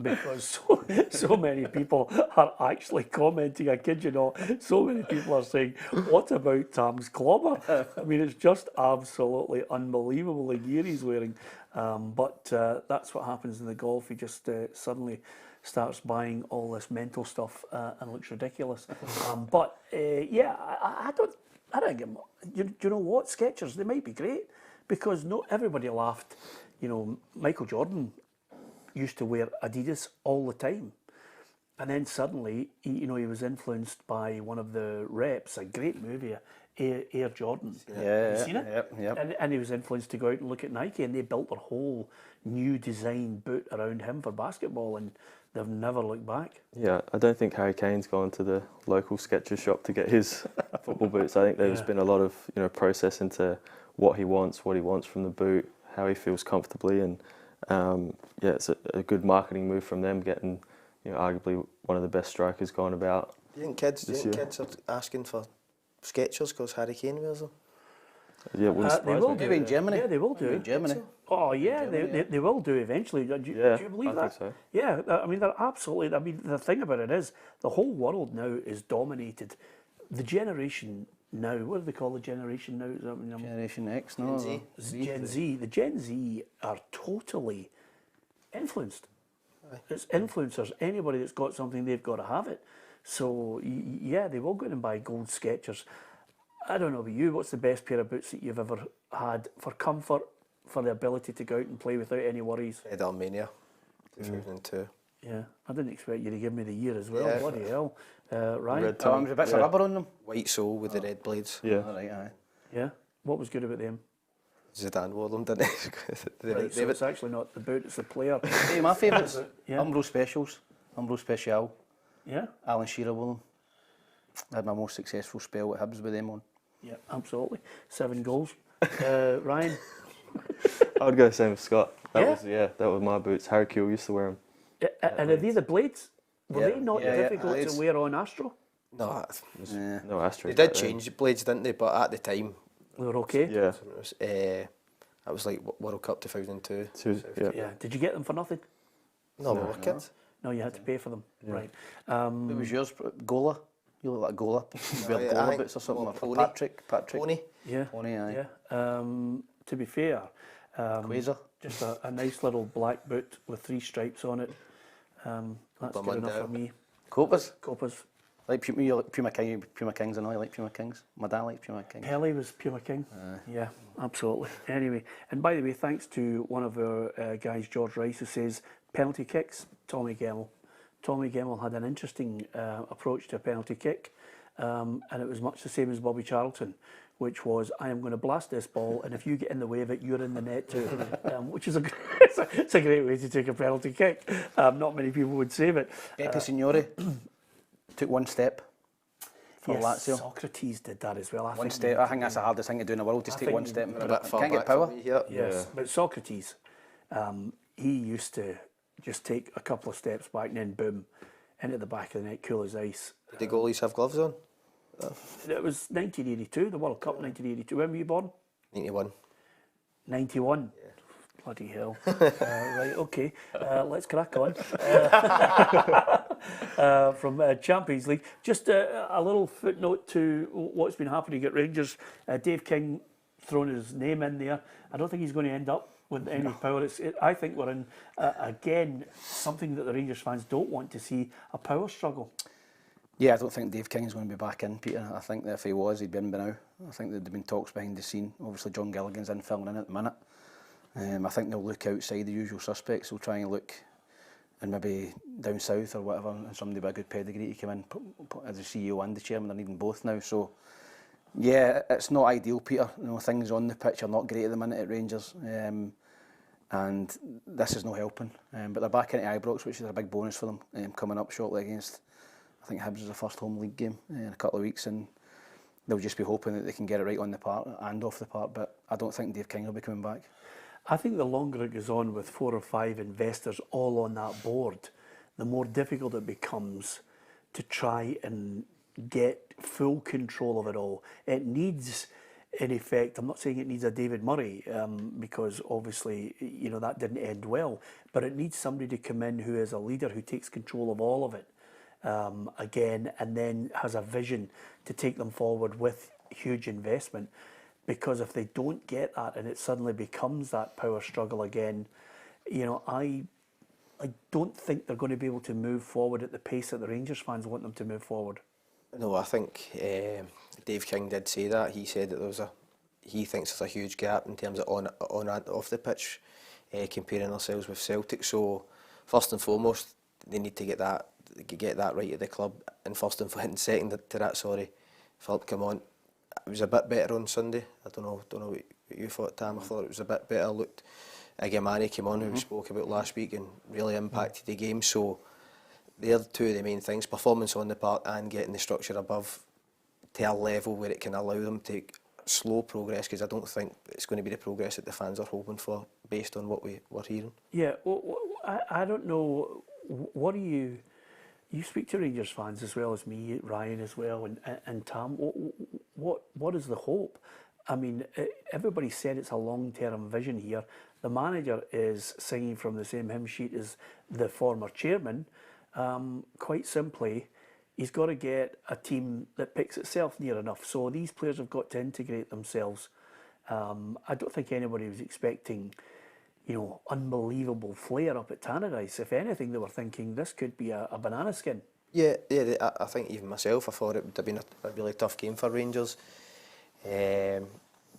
because so many people are actually commenting. I kid you not. So many people are saying, "What about Tam's clobber?" I mean, it's just absolutely unbelievable the gear he's wearing. But that's what happens in the golf. He just suddenly starts buying all this mental stuff and looks ridiculous. I don't get. Do you know what, Skechers? They might be great because everybody laughed. Michael Jordan used to wear Adidas all the time, and then suddenly he was influenced by one of the reps, a great movie, Air Jordan. Yeah, you seen it? Yep. And he was influenced to go out and look at Nike, and they built their whole new design boot around him for basketball, and they've never looked back. Yeah, I don't think Harry Kane's gone to the local Skechers shop to get his football boots. I think there's been a lot of process into what he wants from the boot, how he feels comfortably, and it's a good marketing move from them, getting arguably one of the best strikers going about. Do you think kids are asking for Skechers because Harry Kane wears them? Yeah, it wouldn't They surprise will me. do. Maybe in Germany. Yeah, they will do. Maybe in Germany. Oh yeah, they will do eventually. Do you believe I that? think so. Yeah, I mean they're absolutely. I mean the thing about it is the whole world now is dominated. The generation now, what do they call the generation now? Is that, Generation X, no? Gen Z. Gen Z. The Gen Z are totally influenced. It's influencers. Anybody that's got something, they've got to have it. So yeah, they will go in and buy gold Skechers. I don't know about you. What's the best pair of boots that you've ever had for comfort, for the ability to go out and play without any worries? Red Armenia, 2002. Yeah, I didn't expect you to give me the year as well. Yeah. Bloody hell, Ryan. Red Tom, with bits of rubber on them. White sole with the red blades. Yeah. All right, aye. Yeah, what was good about them? Zidane wore them, didn't he? Right, so it's actually not the boot; it's the player. Hey, my favourites, Yeah. Umbro Specials, Umbro Special, Yeah, Alan Shearer wore them. I had my most successful spell at Hibs with them on. yeah, absolutely. 7 goals. Ryan. I would go the same with Scott. Yeah? That was my boots. Harry Kane used to wear them. And are they the blades? Were Yeah. they not Yeah, difficult blades. to wear on Astro? No, Yeah. No asterisk. they did change the blades, didn't they? But at the time, They were okay. Yeah. it was like World Cup 2002. Yeah. Yeah. Did you get them for nothing? No, we were kids. No, you had to pay for them. Right. Who was yours? Gola? You look like Gola. You wear yeah, Gola aye. boots or something. Well, Or Pony. Patrick. Pony. Yeah. Pony, aye. Yeah. To be fair, Quasar. just a nice little black boot with 3 stripes on it. That's good enough for Bermuda. me. Copas. Copas. Like Puma, you like Puma King, Puma Kings and all. You like Puma Kings. My dad likes Puma Kings. Pele was Puma King. Yeah, absolutely. Anyway, and by the way, thanks to one of our guys, George Rice, who says penalty kicks, Tommy Gemmell. Tommy Gemmell had an interesting approach to a penalty kick, and it was much the same as Bobby Charlton, which was, I am going to blast this ball, and if you get in the way of it, you're in the net too, which is it's a great way to take a penalty kick. Not many people would save it. Beppe Signori took one step for Yes, Lazio. Socrates did that as well. One step. I think that's the hardest thing to do in the world. Just I take think one step. A bit far Can't get back power. from me here. Yes, but Socrates, he used to just take a couple of steps back and then boom, into the back of the net, cool as ice. Did the goalies have gloves on? It was 1982, the World Cup 1982. When were you born? 91. 91. Bloody hell. Right, okay. Let's crack on. From Champions League. Just a little footnote to what's been happening at Rangers. Dave King thrown his name in there. I don't think he's going to end up with any power. I think we're in, again, something that the Rangers fans don't want to see, a power struggle. Yeah, I don't think Dave King's going to be back in, Peter. I think that if he was, he'd be in by now. I think there'd been talks behind the scene. Obviously, John Gilligan's in filling in at the minute. I think they'll look outside the usual suspects. They'll try and look and maybe down south or whatever, and somebody with a good pedigree to come in as the CEO and the chairman. They're needing both now. So, yeah, it's not ideal, Peter. You know, things on the pitch are not great at the minute at Rangers. And this is no helping. But they're back into Ibrox, which is a big bonus for them, coming up shortly against, I think Hibs is the first home league game in a couple of weeks, and they'll just be hoping that they can get it right on the park and off the park. But I don't think Dave King will be coming back. I think the longer it goes on with 4 or 5 investors all on that board, the more difficult it becomes to try and get full control of it all. It needs, in effect, I'm not saying it needs a David Murray, because obviously, you know, that didn't end well, but it needs somebody to come in who is a leader, who takes control of all of it, again, and then has a vision to take them forward with huge investment. Because if they don't get that and it suddenly becomes that power struggle again, you know, I don't think they're going to be able to move forward at the pace that the Rangers fans want them to move forward. No, I think Dave King did say that. He said that he thinks there's a huge gap in terms of on and off the pitch, comparing ourselves with Celtic. So first and foremost, they need to get that right at the club. And second to that, Philip, come on. It was a bit better on Sunday. I don't know what you thought, Tam. I thought it was a bit better. Looked, Agamani came on, who we spoke about last week, and really impacted the game. So they're two of the main things: performance on the park and getting the structure above to a level where it can allow them to slow progress, because I don't think it's going to be the progress that the fans are hoping for based on what we're hearing. Yeah, well, I don't know. What do you speak to Rangers fans as well as me, Ryan as well, and Tam. What is the hope? I mean, everybody said it's a long-term vision here. The manager is singing from the same hymn sheet as the former chairman. Quite simply, he's got to get a team that picks itself near enough. So these players have got to integrate themselves. I don't think anybody was expecting, unbelievable flair up at Tannadice. If anything, they were thinking this could be a banana skin. Yeah, I think even myself, I thought it would have been a really tough game for Rangers.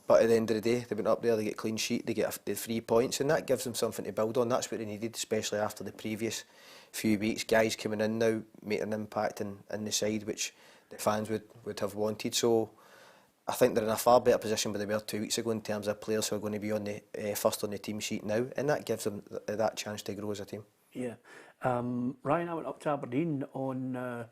But at the end of the day, they went up there, they get clean sheet, they get the 3 points, and that gives them something to build on. That's what they needed, especially after the previous few weeks. Guys coming in now, making an impact in the side, which the fans would have wanted. So I think they're in a far better position than they were 2 weeks ago in terms of players who are going to be on the first on the team sheet now, and that gives them that chance to grow as a team. Yeah. Ryan, I went up to Aberdeen on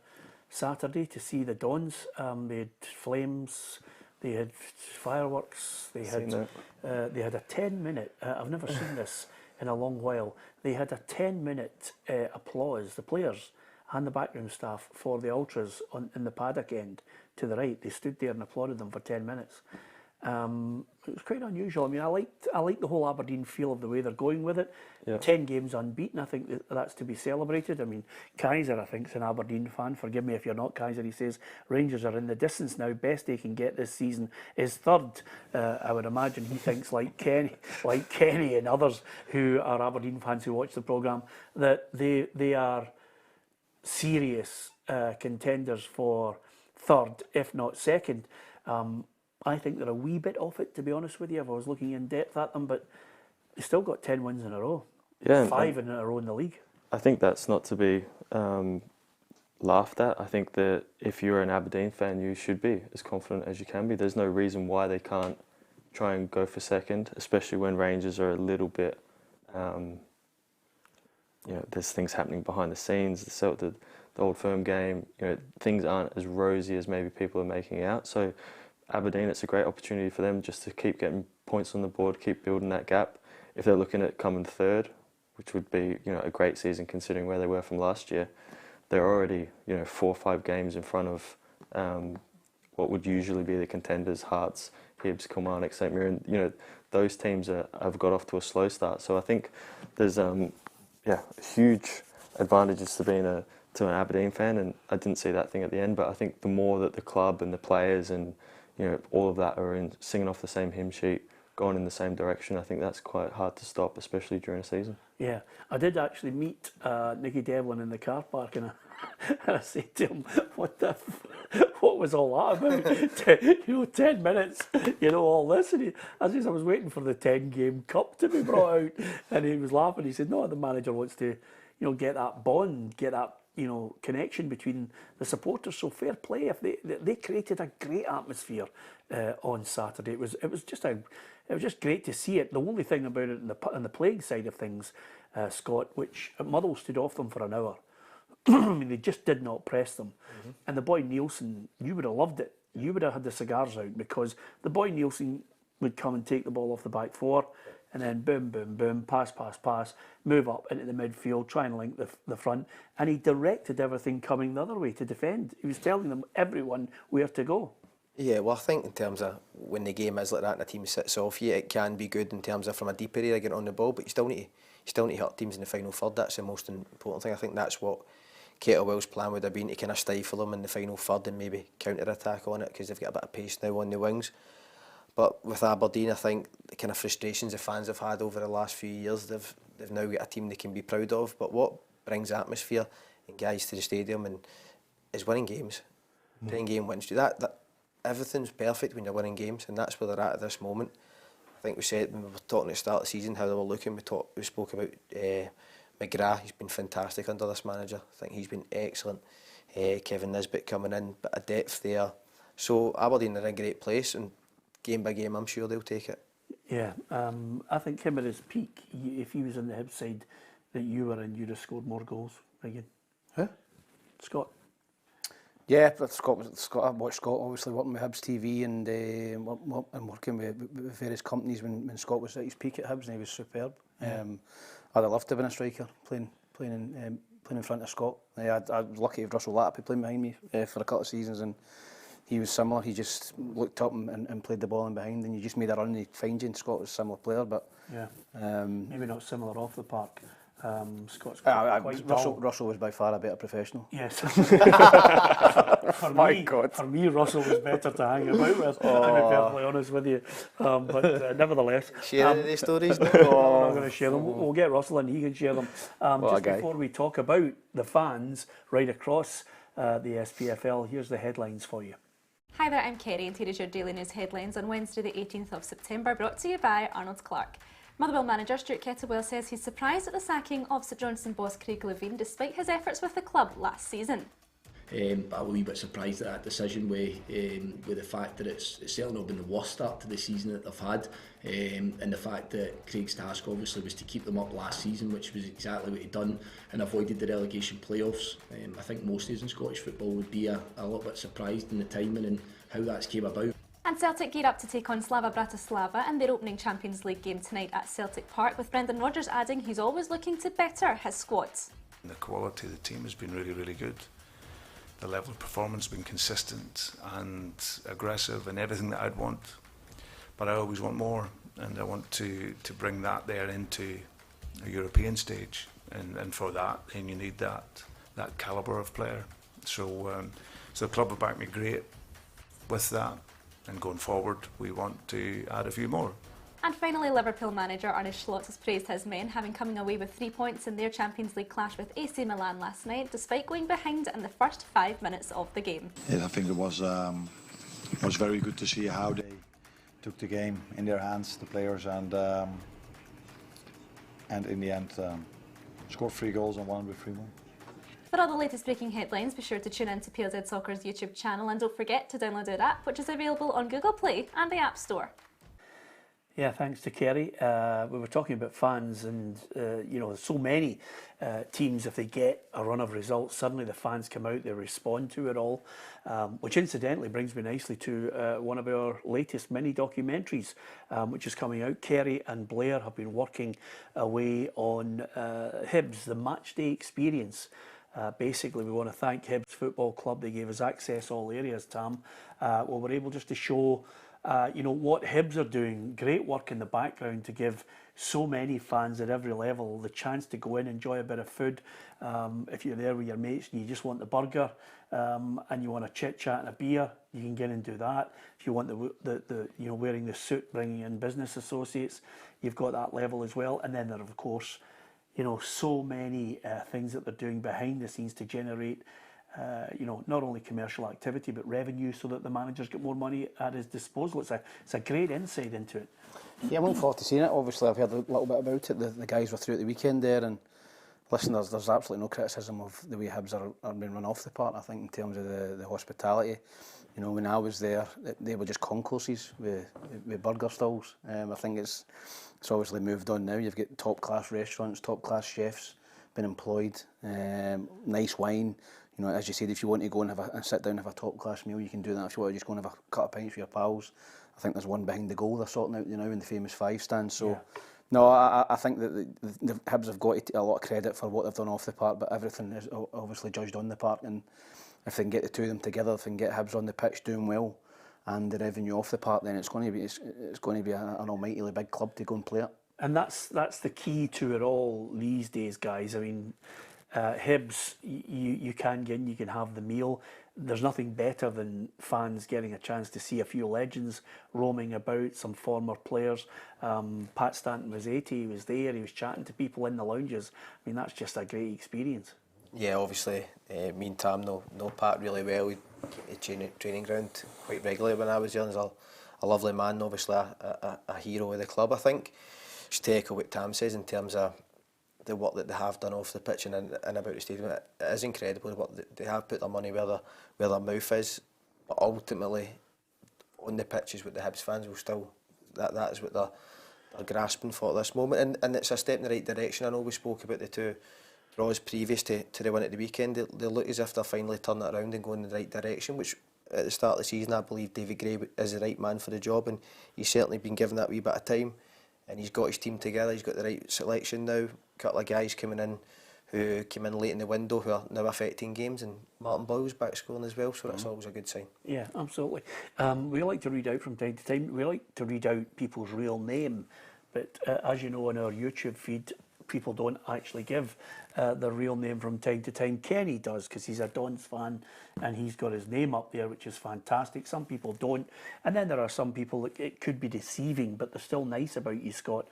Saturday to see the Dons. They had flames, they had fireworks, they had a 10-minute. I've never seen this in a long while. They had a 10-minute applause, the players and the backroom staff, for the ultras in the paddock end to the right. They stood there and applauded them for 10 minutes. It was quite unusual. I mean, I liked the whole Aberdeen feel of the way they're going with it. Yeah. 10 games unbeaten, I think that's to be celebrated. I mean, Kaiser, I think, is an Aberdeen fan. Forgive me if you're not, Kaiser. He says Rangers are in the distance now. Best they can get this season is third. I would imagine he thinks, like Kenny and others who are Aberdeen fans who watch the programme, that they are serious contenders for third, if not second. I think they're a wee bit off it, to be honest with you, if I was looking in depth at them, but they still got 10 wins in a row. Yeah, 5 in a row in the league. I think that's not to be laughed at. I think that if you're an Aberdeen fan, you should be as confident as you can be. There's no reason why they can't try and go for second, especially when Rangers are a little bit, there's things happening behind the scenes, the Old Firm game, things aren't as rosy as maybe people are making out. So Aberdeen, it's a great opportunity for them just to keep getting points on the board, keep building that gap. If they're looking at coming third, which would be a great season considering where they were from last year, they're already 4 or 5 games in front of what would usually be the contenders: Hearts, Hibs, Kilmarnock, St Mirren. Those teams have got off to a slow start. So I think there's huge advantages to being an Aberdeen fan, and I didn't see that thing at the end. But I think the more that the club and the players and all of that are singing off the same hymn sheet, going in the same direction, I think that's quite hard to stop, especially during a season. Yeah, I did actually meet Nicky Devlin in the car park, and I said to him, what was all that about? 10 minutes, all this. And I was waiting for the 10-game cup to be brought out, and he was laughing. He said, no, the manager wants to, get that bond, get that connection between the supporters. So fair play. If they created a great atmosphere on Saturday. It was just great to see it. The only thing about it on the playing side of things, Scott, which Motherwell stood off them for an hour. I mean, they just did not press them. Mm-hmm. And the boy Nielsen, you would have loved it. You would have had the cigars out, because the boy Nielsen would come and take the ball off the back four, and then boom, boom, boom, pass, move up into the midfield, try and link the front. And he directed everything coming the other way to defend. He was telling them, everyone, where to go. Yeah, well, I think in terms of when the game is like that and the team sits off you, it can be good in terms of from a deep area getting on the ball, but you still need to hurt teams in the final third. That's the most important thing. I think that's what Kettlewell's plan would have been, to kind of stifle them in the final third and maybe counter-attack on it, because they've got a bit of pace now on the wings. But with Aberdeen, I think the kind of frustrations the fans have had over the last few years, they've now got a team they can be proud of. But what brings atmosphere and guys to the stadium and is winning games. Playing game wins. That everything's perfect when you're winning games, and that's where they're at this moment. I think we said when we were talking at the start of the season how they were looking. We spoke about McGrath. He's been fantastic under this manager. I think he's been excellent. Kevin Nisbet coming in, bit of depth there. So Aberdeen are in a great place, and game by game, I'm sure they'll take it. Yeah, I think him at his peak, if he was on the Hibs side that you were in, you'd have scored more goals again. Huh? Scott? Yeah, but Scott, I watched Scott obviously working with Hibs TV and working with various companies when Scott was at his peak at Hibs, and he was superb. I'd have loved to have been a striker playing in front of Scott. I was lucky to have Russell Lappy playing behind me for a couple of seasons, and he was similar. He just looked up and played the ball in behind, and you just made a run and he'd find you. And Scott was a similar player, but maybe not similar off the park. Scott's quite Russell was by far a better professional. Yes. For me, Russell was better to hang about with, to be perfectly honest with you. But nevertheless... Share these stories? I'm not going to share them. We'll get Russell and he can share them. Just before we talk about the fans right across the SPFL, here's the headlines for you. Hi there, I'm Kerry and here is your daily news headlines on Wednesday the 18th of September, brought to you by Arnold Clark. Motherwell manager Stuart Kettlewell says he's surprised at the sacking of St Johnstone boss Craig Levein despite his efforts with the club last season. I'm a wee bit surprised at that decision with the fact that it's certainly not been the worst start to the season that they've had, and the fact that Craig's task obviously was to keep them up last season, which was exactly what he'd done, and avoided the relegation playoffs. I think most of us in Scottish football would be a little bit surprised in the timing and how that's came about. And Celtic gear up to take on Slovan Bratislava in their opening Champions League game tonight at Celtic Park, with Brendan Rodgers adding he's always looking to better his squad. The quality of the team has been really, really good. The level of performance has been consistent and aggressive and everything that I'd want. But I always want more, and I want to bring that there into a European stage. And for that, then you need that calibre of player. So the club have backed me great with that. And going forward, we want to add a few more. And finally, Liverpool manager Arne Slot has praised his men, having coming away with 3 points in their Champions League clash with AC Milan last night, despite going behind in the first 5 minutes of the game. Yeah, I think it was very good to see how they took the game in their hands, the players, and in the end scored 3 goals and won with 3-1. For all the latest breaking headlines, be sure to tune in to PLZ Soccer's YouTube channel, and don't forget to download our app, which is available on Google Play and the App Store. Yeah, thanks to Kerry. We were talking about fans, and so many teams, if they get a run of results, suddenly the fans come out, they respond to it all, which incidentally brings me nicely to one of our latest mini documentaries, which is coming out. Kerry and Blair have been working away on Hibs, the matchday experience. Basically, we want to thank Hibs Football Club. They gave us access all areas, Tam. We're able just to show what Hibs are doing. Great work in the background to give so many fans at every level the chance to go in, enjoy a bit of food. If you're there with your mates and you just want the burger and you want a chit chat and a beer, you can get in and do that. If you want the wearing the suit, bringing in business associates, you've got that level as well. And then there are, of course, so many things that they're doing behind the scenes to generate, not only commercial activity but revenue, so that the managers get more money at his disposal. It's a great insight into it. Yeah, I'm looking forward to seeing it. Obviously, I've heard a little bit about it. The guys were through at the weekend there, and listen, there's absolutely no criticism of the way Hibs are being run off the park. I think in terms of the hospitality, when I was there, they were just concourses with burger stalls. I think it's obviously moved on now. You've got top-class restaurants, top-class chefs being employed, nice wine. As you said, if you want to go and sit down and have a top-class meal, you can do that. If you want to just go and have a couple of pints with your pals, I think there's one behind the goal they're sorting out in the famous 5 stand. So, yeah. No, I think that the Hibs have got a lot of credit for what they've done off the park, but everything is obviously judged on the park. And if they can get the two of them together, if they can get Hibs on the pitch doing well, and the revenue off the park, then it's going to be an almightily big club to go and play it. And that's the key to it all these days, guys. I mean, Hibs, you can get in, you can have the meal. There's nothing better than fans getting a chance to see a few legends roaming about, some former players. Pat Stanton was 80, he was there, he was chatting to people in the lounges. I mean, that's just a great experience. Yeah, obviously, me and Tam know Pat really well. We training ground quite regularly when I was young. He's a lovely man, obviously a hero of the club. I think, just to echo what Tam says in terms of the work that they have done off the pitch and about the stadium, it is incredible what they have put their money where their mouth is. But ultimately, on the pitch is what the Hibs fans will still, that is what they're grasping for at this moment, and it's a step in the right direction. I know we spoke about the draws previous to the win at the weekend, they look as if they're finally turning it around and going in the right direction, which at the start of the season I believe David Gray is the right man for the job, and he's certainly been given that wee bit of time, and he's got his team together, he's got the right selection now, a couple of guys coming in who came in late in the window who are now affecting games, and Martin Boyle's back scoring as well, so that's always a good sign. Yeah, absolutely. We like to read out from time to time, we like to read out people's real name, but as you know on our YouTube feed, people don't actually give their real name from time to time. Kenny does, because he's a Dons fan and he's got his name up there, which is fantastic. Some people don't, and then there are some people that it could be deceiving, but they're still nice about you, Scott.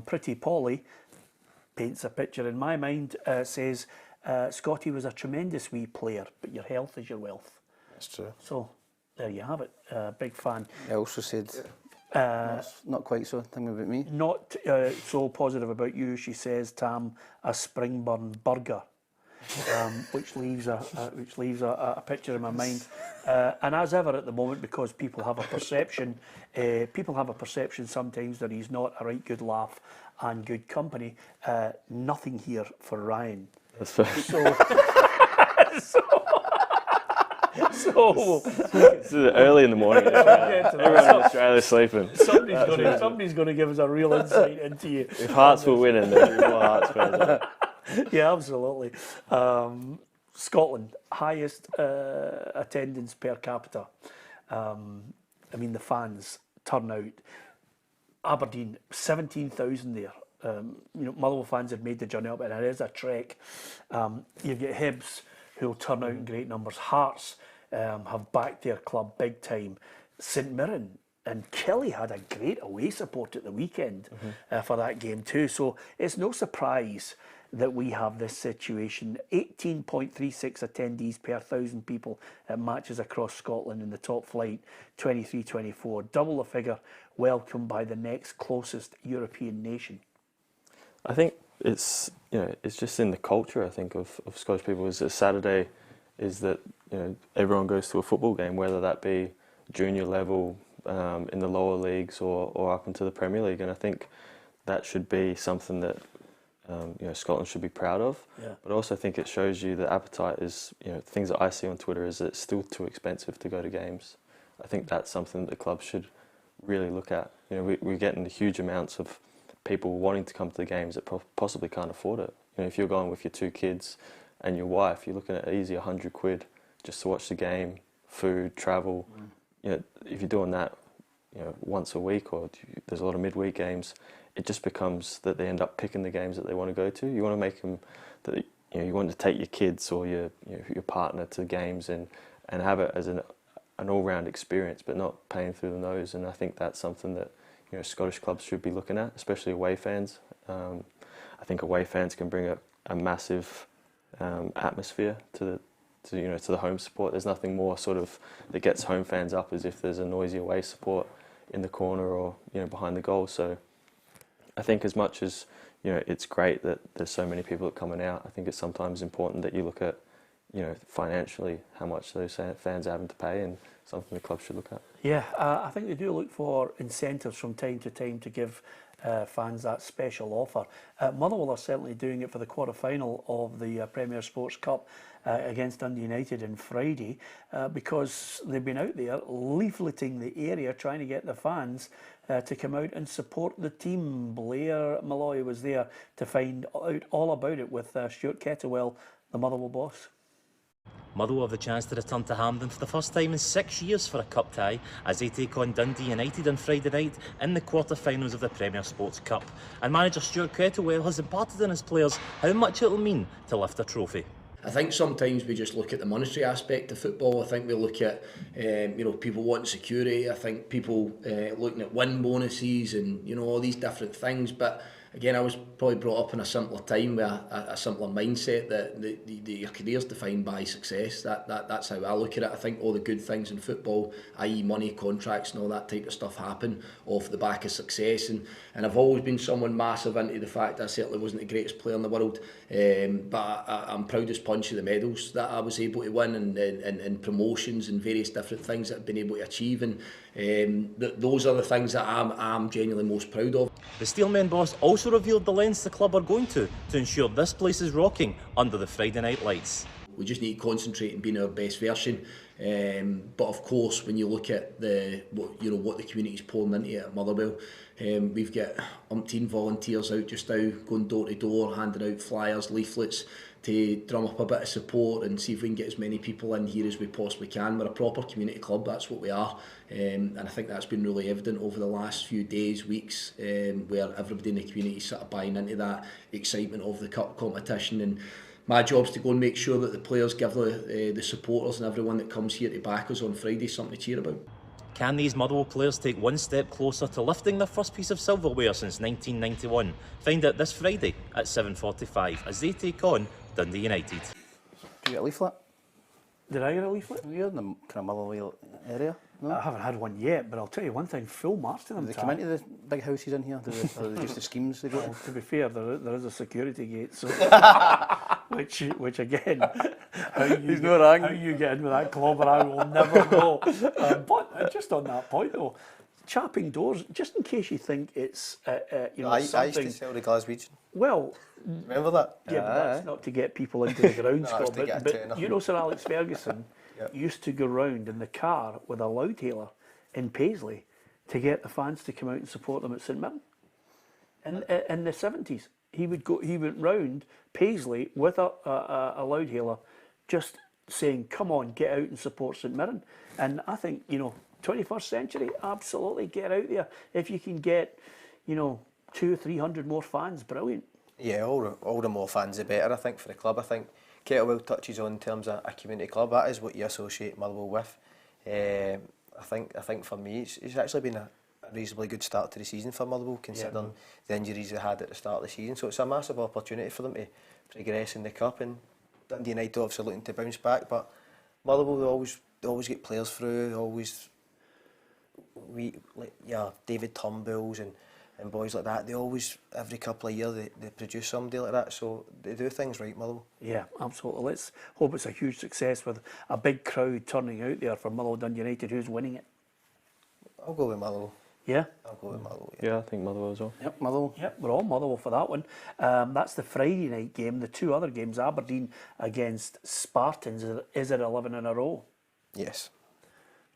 Pretty Polly paints a picture in my mind, says Scotty was a tremendous wee player, but your health is your wealth. That's true. So there you have it. Big fan. I also said not quite so thing about me. Not so positive about you, she says, Tam, a Springburn burger, which leaves a picture in my mind. And as ever at the moment, because people have a perception, sometimes that he's not a right good laugh and good company. Nothing here for Ryan. That's fair. So it's early in the morning. Everyone in Australia is sleeping. Somebody's going to give us a real insight into you. If Hearts were winning, there'd be more Hearts fans. Yeah, absolutely. Scotland, highest attendance per capita. I mean, the fans turn out. Aberdeen, 17,000 there. Motherwell fans have made the journey up, and it is a trek. You get Hibs, who'll turn out in great numbers. Hearts have backed their club big time. St Mirren and Kelly had a great away support at the weekend for that game too. So it's no surprise that we have this situation. 18.36 attendees per 1,000 people at matches across Scotland in the top flight, 23-24. Double the figure welcomed by the next closest European nation. I think it's just in the culture, I think, of Scottish people. Is that Saturday is that everyone goes to a football game, whether that be junior level in the lower leagues or up into the Premier League, and I think that should be something that Scotland should be proud of. Yeah. But I also think it shows you the appetite is, things that I see on Twitter is that it's still too expensive to go to games. I think that's something that the club should really look at. We're getting huge amounts of people wanting to come to the games that possibly can't afford it. If you're going with your 2 kids and your wife, you're looking at easy £100 just to watch the game, food, travel. If you're doing that, once a week, or there's a lot of midweek games, it just becomes that they end up picking the games that they want to go to. You want to make them that you want to take your kids or your partner to games and have it as an all-round experience, but not paying through the nose. And I think that's something that Scottish clubs should be looking at, especially away fans. I think away fans can bring a massive atmosphere to the home support. There's nothing more sort of that gets home fans up as if there's a noisy away support in the corner or behind the goal. So I think as much as it's great that there's so many people that are coming out, I think it's sometimes important that you look at financially how much those fans are having to pay, and something the club should look at. Yeah, I think they do look for incentives from time to time to give fans that special offer. Motherwell are certainly doing it for the quarter-final of the Premiership Sports Cup against Dundee United on Friday, because they've been out there leafleting the area trying to get the fans to come out and support the team. Blair Malloy was there to find out all about it with Stuart Kettlewell, the Motherwell boss. Motherwell have the chance to return to Hampden for the first time in 6 years for a cup tie as they take on Dundee United on Friday night in the quarter-finals of the Premiership Sports Cup. And manager Stuart Kettlewell has imparted on his players how much it will mean to lift a trophy. I think sometimes we just look at the monetary aspect of football. I think we look at people wanting security. I think people looking at win bonuses and all these different things. But again, I was probably brought up in a simpler time with a simpler mindset that your career's defined by success. That's how I look at it. I think all the good things in football, i.e. money, contracts and all that type of stuff, happen off the back of success. And I've always been someone massive into the fact that I certainly wasn't the greatest player in the world, but I'm proud as punch of the medals that I was able to win and promotions and various different things that I've been able to achieve. And those are the things that I'm genuinely most proud of. The Steelmen boss also also revealed the lengths the club are going to ensure this place is rocking under the Friday night lights. We just need to concentrate and be our best version. But of course, when you look at what the community's pouring into it at Motherwell, we've got umpteen volunteers out just now, going door to door, handing out flyers, leaflets to drum up a bit of support and see if we can get as many people in here as we possibly can. We're a proper community club, that's what we are. And I think that's been really evident over the last few days, weeks, where everybody in the community is sort of buying into that excitement of the cup competition. And my job's to go and make sure that the players give the supporters and everyone that comes here to back us on Friday something to cheer about. Can these Motherwell players take one step closer to lifting their first piece of silverware since 1991? Find out this Friday at 7:45 as they take on Dundee United. Did you get a leaflet? Did I get a leaflet? You're in the kind of Motherwell area. No? I haven't had one yet, but I'll tell you one thing, full marks to them. Do they come into the big houses in here? Are they just the schemes they go to? Well, to be fair, there is a security gate, so which again, how you get in with that clobber, I will never know. But just on that point though, chapping doors, just in case you think it's I used something. to sell the Glaswegian. Well, remember that? yeah, but that's not to get people into the ground, Scott. to get a But tenner. you know, Sir Alex Ferguson used to go round in the car with a loudhailer in Paisley to get the fans to come out and support them at St Mirren. In the 70s, he went round Paisley with a loudhailer, just saying, "Come on, get out and support St Mirren." And I think 21st century, absolutely get out there. If you can get 200 or 300 more fans, brilliant. Yeah, all the more fans the better, I think, for the club. I think Kettlewell touches on in terms of a community club. That is what you associate Motherwell with. I think for me, it's actually been a reasonably good start to the season for Motherwell, considering the injuries they had at the start of the season. So it's a massive opportunity for them to progress in the cup. And Dundee United obviously looking to bounce back, but Motherwell they always get players through. David Turnbulls and boys like that. They always, every couple of years, they produce somebody like that. So they do things right, Motherwell. Yeah, absolutely. Let's hope it's a huge success with a big crowd turning out there for Motherwell Dundee United. Who's winning it? I'll go with Motherwell. Yeah? I'll go with Motherwell. Yeah, I think Motherwell as well. Yep, Motherwell. Yep, we're all Motherwell for that one. That's the Friday night game. The two other games, Aberdeen against Spartans, is it 11 in a row? Yes.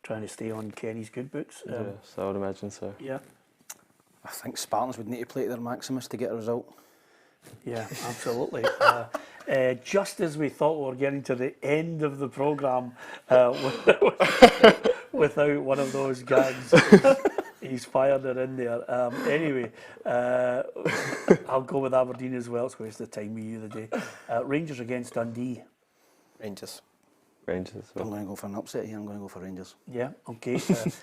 Trying to stay on Kenny's good books. Yes, I would imagine so. Yeah. I think Spartans would need to play to their Maximus to get a result. Yeah, absolutely. Just as we thought we were getting to the end of the programme without one of those gags, he's fired it in there. Anyway, I'll go with Aberdeen as well. It's a waste of time with you today. Rangers against Dundee. Rangers. Rangers. I'm going to go for an upset here. I'm going to go for Rangers. Yeah, okay. It's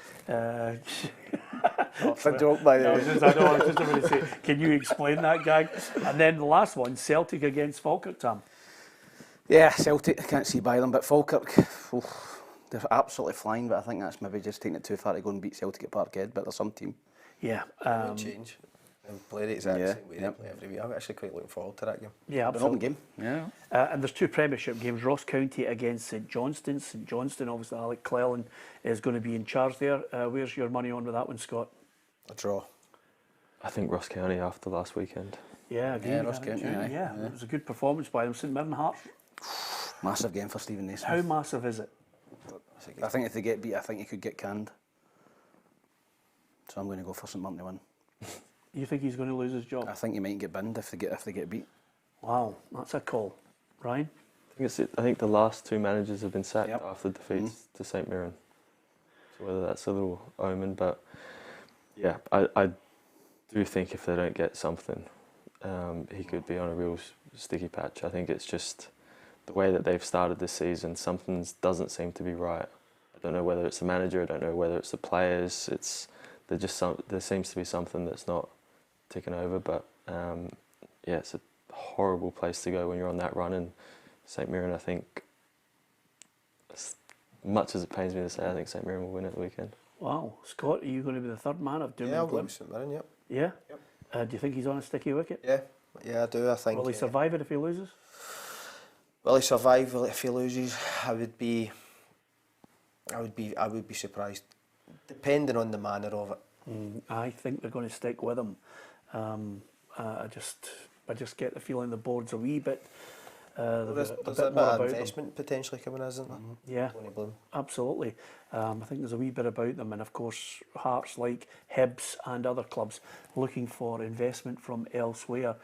a joke, by the way. I was just about to say, can you explain that gag? And then the last one, Celtic against Falkirk, Tam. Yeah, Celtic, I can't see by them, but Falkirk, they're absolutely flying, but I think that's maybe just taking it too far to go and beat Celtic at Parkhead, but there's some team. Yeah. Change. They'll play the exact same way they play every week. I'm actually quite looking forward to that game. Yeah, absolutely. Game. Yeah. And there's two Premiership games, Ross County against St Johnstone. St Johnstone, obviously, Alec Cleland is going to be in charge there. Where's your money on with that one, Scott? A draw. I think Ross County after last weekend. Yeah, Yeah, Ross County, yeah, it was a good performance by them. St Mirren Heart. Massive game for Steven Naismith. How massive is it? I think if they get beat, I think he could get canned. So I'm going to go for St Mirren to win. You think he's going to lose his job? I think he might get binned if they get beat. Wow, that's a call. Ryan? I think the last two managers have been sacked Yep. after defeats to St Mirren. So whether that's a little omen, but yeah, I do think if they don't get something, he could be on a real sticky patch. I think it's just the way that they've started this season. Something doesn't seem to be right. I don't know whether it's the manager. I don't know whether it's the players. There seems to be something that's not ticking over. But yeah, it's a horrible place to go when you're on that run. And St Mirren, I think, as much as it pains me to say, I think St Mirren will win at the weekend. Wow. Scott, are you going to be the third man of doom Yeah, and I'll go gloom? with St Mirren, yep. Yeah? Do you think he's on a sticky wicket? Yeah, I do. I think. Will he survive it if he loses? Will he survive? If he loses, I would be surprised, depending on the manner of it. I think they're going to stick with him. I just get the feeling the board's a wee bit. There's a bit of investment potentially coming, isn't there? Yeah, absolutely. I think there's a wee bit about them, and of course Hearts, like Hibs and other clubs, looking for investment from elsewhere.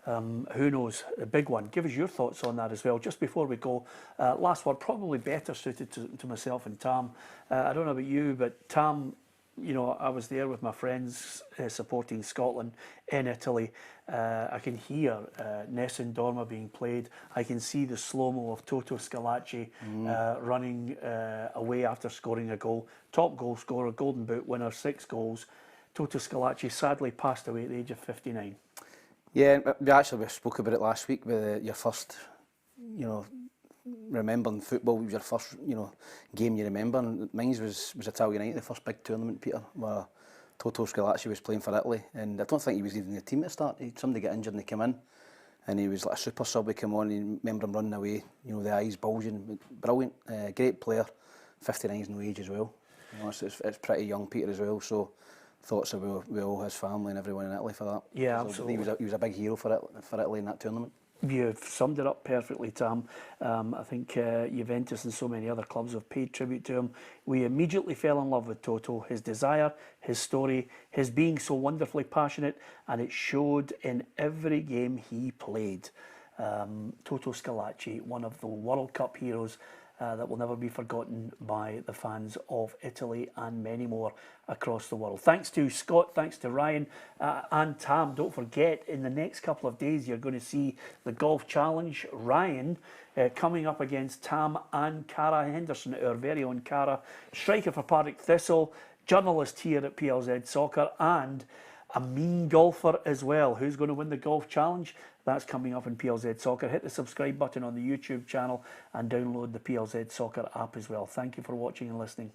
Who knows? A big one. Give us your thoughts on that as well. Just before we go, last word, probably better suited to myself and Tam. I don't know about you, but Tam, you know, I was there with my friends supporting Scotland in Italy. I can hear Nessun Dorma being played. I can see the slow-mo of Toto Schillaci running away after scoring a goal. Top goal scorer, Golden Boot winner, 6 goals. Toto Schillaci sadly passed away at the age of 59. Yeah, we spoke about it last week with your first, you know, remembering football, was your first, you know, game you remember. And mine was Italian United, the first big tournament, Peter, where Toto Schillaci was playing for Italy, and I don't think he was even in the team at the start. Somebody got injured and he came in, and he was like a super sub. He came on, and you remember him running away, you know, the eyes bulging. Brilliant, great player. 59 is no age as well. You know, it's pretty young, Peter, as well. So thoughts of with all his family and everyone in Italy for that. Yeah, so absolutely. He was a big hero for Italy in that tournament. You've summed it up perfectly, Tam. I think Juventus and so many other clubs have paid tribute to him. We immediately fell in love with Toto, his desire, his story, his being so wonderfully passionate, and it showed in every game he played. Toto Schillaci, one of the World Cup heroes that will never be forgotten by the fans of Italy and many more across the world. Thanks to Scott, thanks to Ryan and Tam. Don't forget, in the next couple of days you're going to see the Golf Challenge. Ryan coming up against Tam and Cara Henderson, our very own Cara, striker for Partick Thistle, journalist here at PLZ Soccer, and a mean golfer as well. Who's going to win the Golf Challenge? That's coming up in PLZ Soccer. Hit the subscribe button on the YouTube channel and download the PLZ Soccer app as well. Thank you for watching and listening.